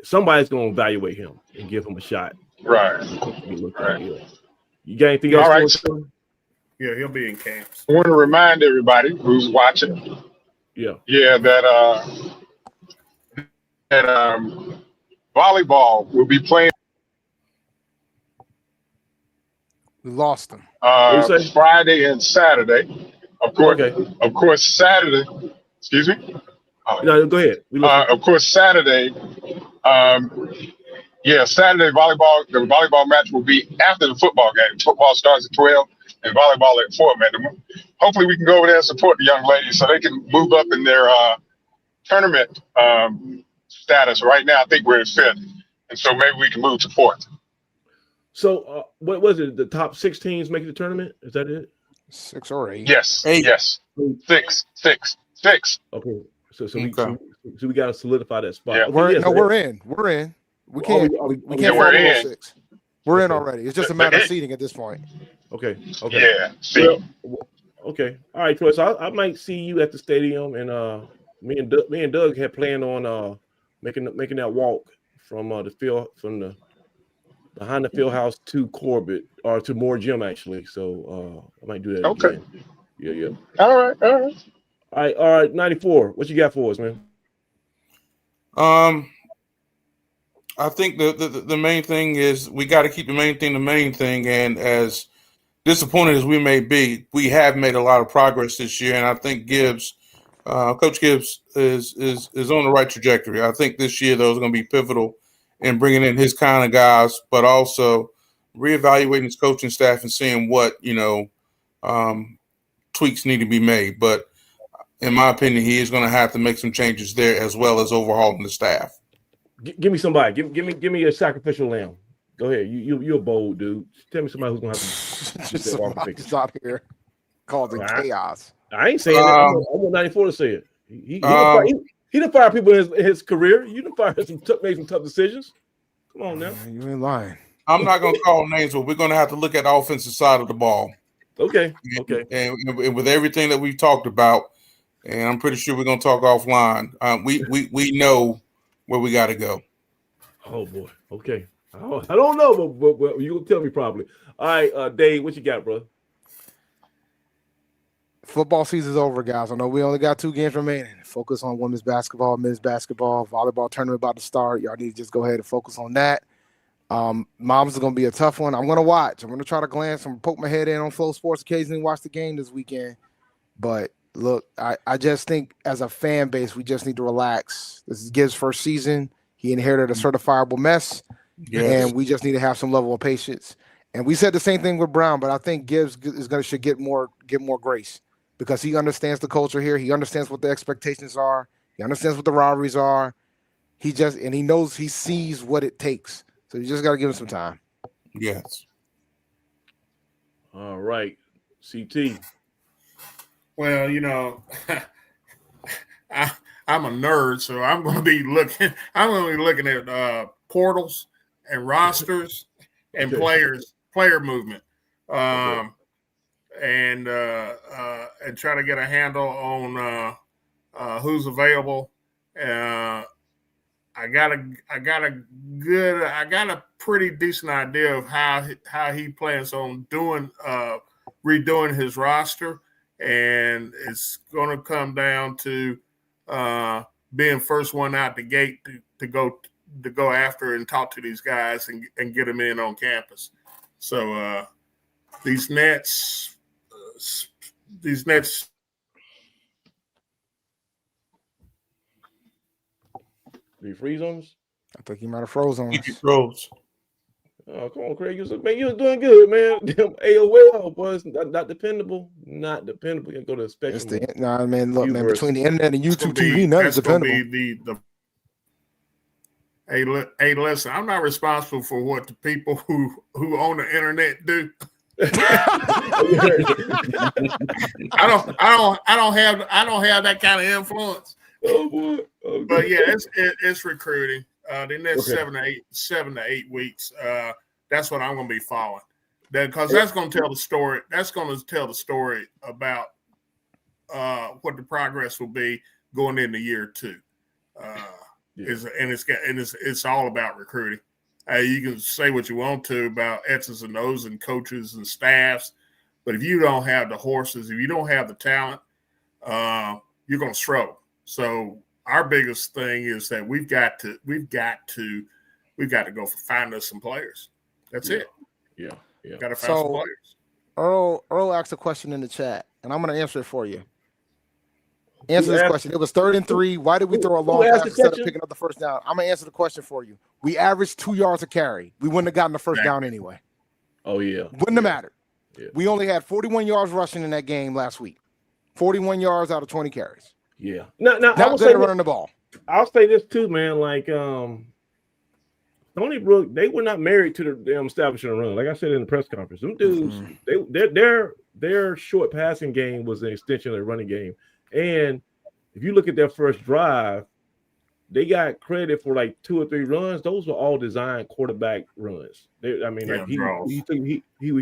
somebody's going to evaluate him and give him a shot. Right. You got anything else? All right. Yeah, he'll be in camps. I want to remind everybody who's watching. Yeah, that volleyball will be playing. We lost them. Friday and Saturday. Of course, Saturday. Excuse me. No, go ahead. Of course, Saturday. Saturday volleyball. The volleyball match will be after the football game. Football starts at 12 and volleyball at 4. Man, hopefully we can go over there and support the young ladies so they can move up in their tournament status. Right now, I think we're at 5th, and so maybe we can move to 4th. So, what was it? The top 6 teams making the tournament? Is that it? 6 or 8? Yes. 8. Yes. 6. Okay. So we got to solidify that spot. Yeah. Okay, we're in. We can't. We can't we're fall below in. 6. We're in already. It's just a matter of seeding at this point. Okay. Yeah. See. Okay. All right, Troy. So I might see you at the stadium, and me and Doug had planned on making that walk from the field behind the field house to Corbett or to Moore Gym actually. So I might do that. Okay. Again. Yeah. All right. 94. What you got for us, man? I think the main thing is we got to keep the main thing. And as disappointed as we may be, we have made a lot of progress this year. And I think Coach Gibbs is on the right trajectory. I think this year, though, is going to be pivotal in bringing in his kind of guys, but also reevaluating his coaching staff and seeing what, tweaks need to be made. But in my opinion, he is going to have to make some changes there as well as overhauling the staff. Give me somebody. Give me a sacrificial lamb. Go ahead. You're a bold dude. Tell me somebody who's going to have to just somebody's out here causing chaos. I ain't saying that. I want 94 to say it. He done fired people in his career. You done fired made some tough decisions. Come on now. You ain't lying. I'm not going to call names, but we're going to have to look at the offensive side of the ball. Okay. And with everything that we've talked about, and I'm pretty sure we're going to talk offline. We know where we got to go. Oh boy. Okay. I don't know, but you're gonna tell me probably. All right, Dave, what you got, bro? Football season's over, guys. I know we only got 2 games remaining. Focus on women's basketball, men's basketball, volleyball tournament about to start. Y'all need to just go ahead and focus on that. Moms is gonna be a tough one. I'm gonna watch. I'm gonna try to glance and poke my head in on Flow Sports occasionally, watch the game this weekend. But look, I just think as a fan base, we just need to relax. This is Gibbs' first season. He inherited a certifiable mess, and we just need to have some level of patience. And we said the same thing with Brown, but I think Gibbs should get more grace because he understands the culture here. He understands what the expectations are. He understands what the rivalries are. He knows, he sees what it takes. So you just got to give him some time. Yes. All right, CT. Well, I'm a nerd, so I'm going to be looking. I'm going to be looking at portals and rosters and player movement, and try to get a handle on who's available. I got a pretty decent idea of how he plans on redoing his roster, and it's going to come down to being first one out the gate to go after and talk to these guys and get them in on campus. So these Nets. Do you freeze on us? I think he might have froze on us. He froze. Oh, come on, Craig. You was doing good, man. Damn, AOL was not dependable. Not dependable. You go to the spectrum. Nah, man. Look, man. Between the internet and YouTube TV, none is dependable. Hey, listen. I'm not responsible for what the people who own the internet do. I don't have that kind of influence. Oh boy. Okay. But yeah, it's recruiting. The next 7 to 8 weeks. That's what I'm going to be following. Because that's going to tell the story. That's going to tell the story about what the progress will be going into year 2. It's all about recruiting. You can say what you want to about X's and O's and coaches and staffs, but if you don't have the horses, if you don't have the talent, you're going to struggle. So our biggest thing is that we've got to go find us some players. That's it. Yeah. Got to find some players. Earl asked a question in the chat, and I'm going to answer it for you. Answer this question. It was 3rd and 3. Why did we throw a long pass instead of picking up the first down? I'm going to answer the question for you. We averaged 2 yards a carry. We wouldn't have gotten the first down anyway. Oh, yeah. Wouldn't have mattered. Yeah. We only had 41 yards rushing in that game last week. 41 yards out of 20 carries. Yeah. Now not good at running the ball. I'll say this too, man. Like Stony Brook, they were not married to the damn establishing run. Like I said in the press conference, them dudes, their short passing game was an extension of their running game. And if you look at their first drive, they got credit for like 2 or 3 runs. Those were all designed quarterback runs. He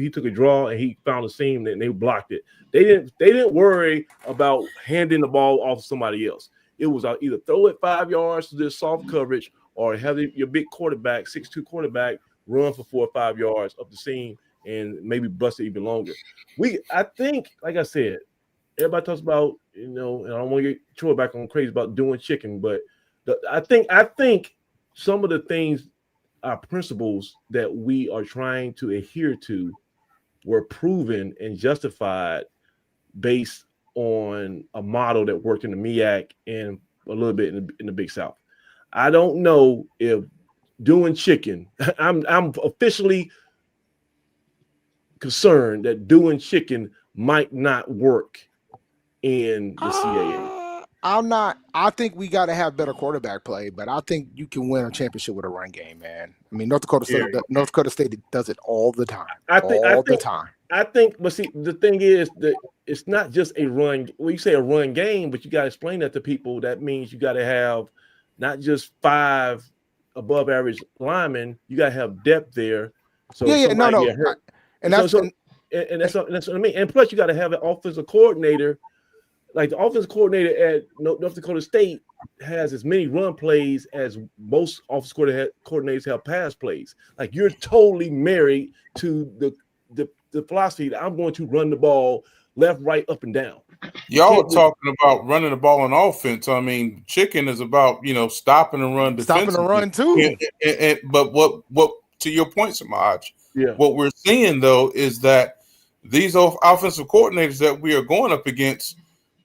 took a draw and he found a seam and they blocked it. They didn't worry about handing the ball off to somebody else. It was either throw it 5 yards to this soft coverage or have your big quarterback, 6'2" quarterback, run for 4 or 5 yards up the seam and maybe bust it even longer. I think, like I said, everybody talks about, and I don't want to get Troy back on crazy about doing chicken, but I think some of the things, principles that we are trying to adhere to were proven and justified based on a model that worked in the MEAC and a little bit in the Big South. I don't know if doing chicken, I'm officially concerned that doing chicken might not work in the CAA. I think we got to have better quarterback play, but I think you can win a championship with a run game, man. I mean, North Dakota State does it all the time. I think, but see, the thing is that it's not just a run. Well, you say a run game, but you got to explain that to people. That means you got to have not just 5 above average linemen. You got to have depth there. So and that's what I mean. And plus, you got to have an offensive coordinator. Like the offensive coordinator at North Dakota State has as many run plays as most offensive coordinators have pass plays. Like you're totally married to the philosophy that I'm going to run the ball left, right, up, and down. Y'all are talking about running the ball on offense. I mean, chicken is about stopping and run defensively. Stopping and run too. But what to your point, Samaj? Yeah. What we're seeing though is that these offensive coordinators that we are going up against.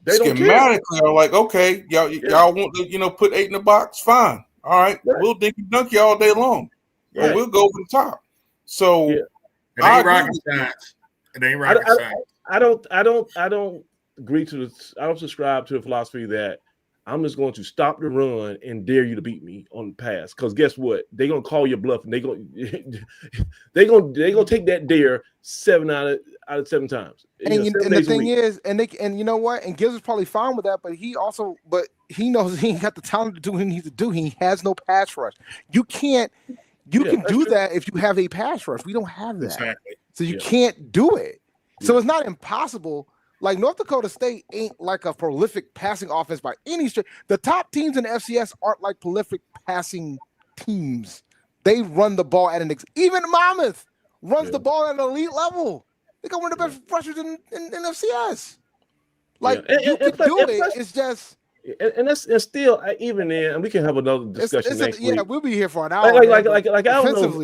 They schematically are like, okay, y'all want to, put 8 in the box? Fine. All right. We'll dinky dunk you all day long. Or we'll go over the top. So it ain't rocket science. It ain't rocket science. I don't agree to this. I don't subscribe to the philosophy that I'm just going to stop the run and dare you to beat me on the pass. Because guess what? They're gonna call your bluff and they're gonna take that dare 7 out of 7 times. And the thing is, and you know what? And Gibbs is probably fine with that, but he knows he ain't got the talent to do what he needs to do. He has no pass rush. You can do that if you have a pass rush. We don't have that. Exactly. So you can't do it. So it's not impossible. Like North Dakota State ain't like a prolific passing offense by any stretch. The top teams in the FCS aren't like prolific passing teams. They run the ball at even Monmouth runs the ball at an elite level. They got one of the best rushers in FCS. Like you can do it. It's just and that's still even then. And we can have another discussion next week. Yeah, we'll be here for an hour. Like I don't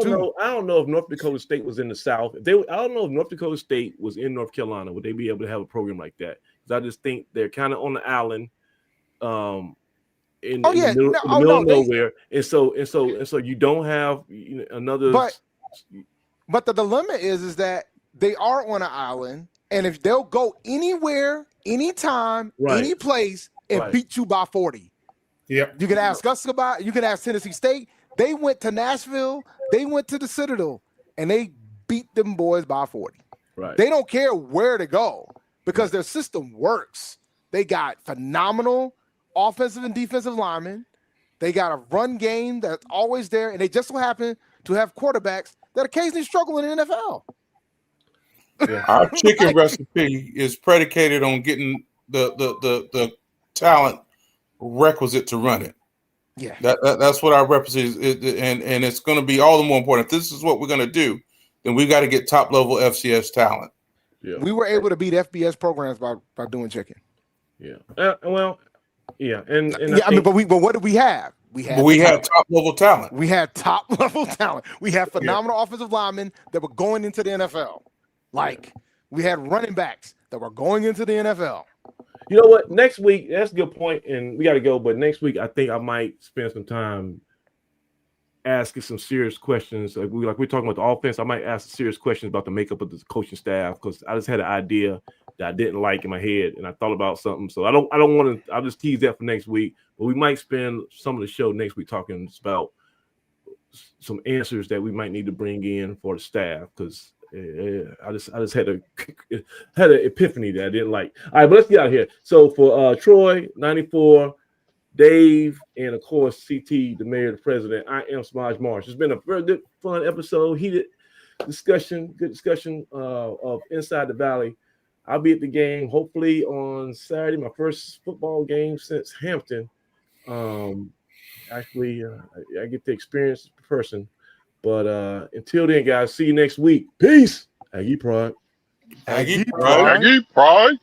know. I don't know if North Dakota State was in the South. I don't know if North Dakota State was in North Carolina. Would they be able to have a program like that? Because I just think they're kind of on the island. in the middle of nowhere, and so you don't have another. But the dilemma is that they are on an island, and if they'll go anywhere, anytime, any place, and beat you by 40. Yep. You can ask us about. You can ask Tennessee State. They went to Nashville. They went to the Citadel, and they beat them boys by 40. Right. They don't care where to go because their system works. They got phenomenal offensive and defensive linemen. They got a run game that's always there, and they just so happen to have quarterbacks that occasionally struggle in the NFL. Yeah. Our chicken recipe is predicated on getting the talent requisite to run it. Yeah, that's what our recipe is, and it's going to be all the more important. If this is what we're going to do, then we got to get top level FCS talent. Yeah, we were able to beat FBS programs by doing chicken. Yeah, well, yeah, and I mean, but what did we have? We had top level talent. We had top level talent. We had phenomenal offensive linemen that were going into the NFL. We had running backs that were going into the NFL. You know what? Next week, that's a good point, and we got to go. But next week, I think I might spend some time asking some serious questions. We're talking about the offense. I might ask some serious questions about the makeup of the coaching staff because I just had an idea that I didn't like in my head, and I thought about something. So I don't want to. I'll just tease that for next week. But we might spend some of the show next week talking about some answers that we might need to bring in for the staff because. I just had an epiphany that I didn't like. All right, but let's get out of here. So for Troy, 94, Dave, and of course CT, the mayor, the president, I am Samaj Marsh. It's been a very good, fun episode, heated discussion, good discussion of Inside the Valley. I'll be at the game hopefully on Saturday, my first football game since Hampton. Actually, I get to experience it in person. But until then, guys, see you next week. Peace. Aggie Pride. Aggie Pride.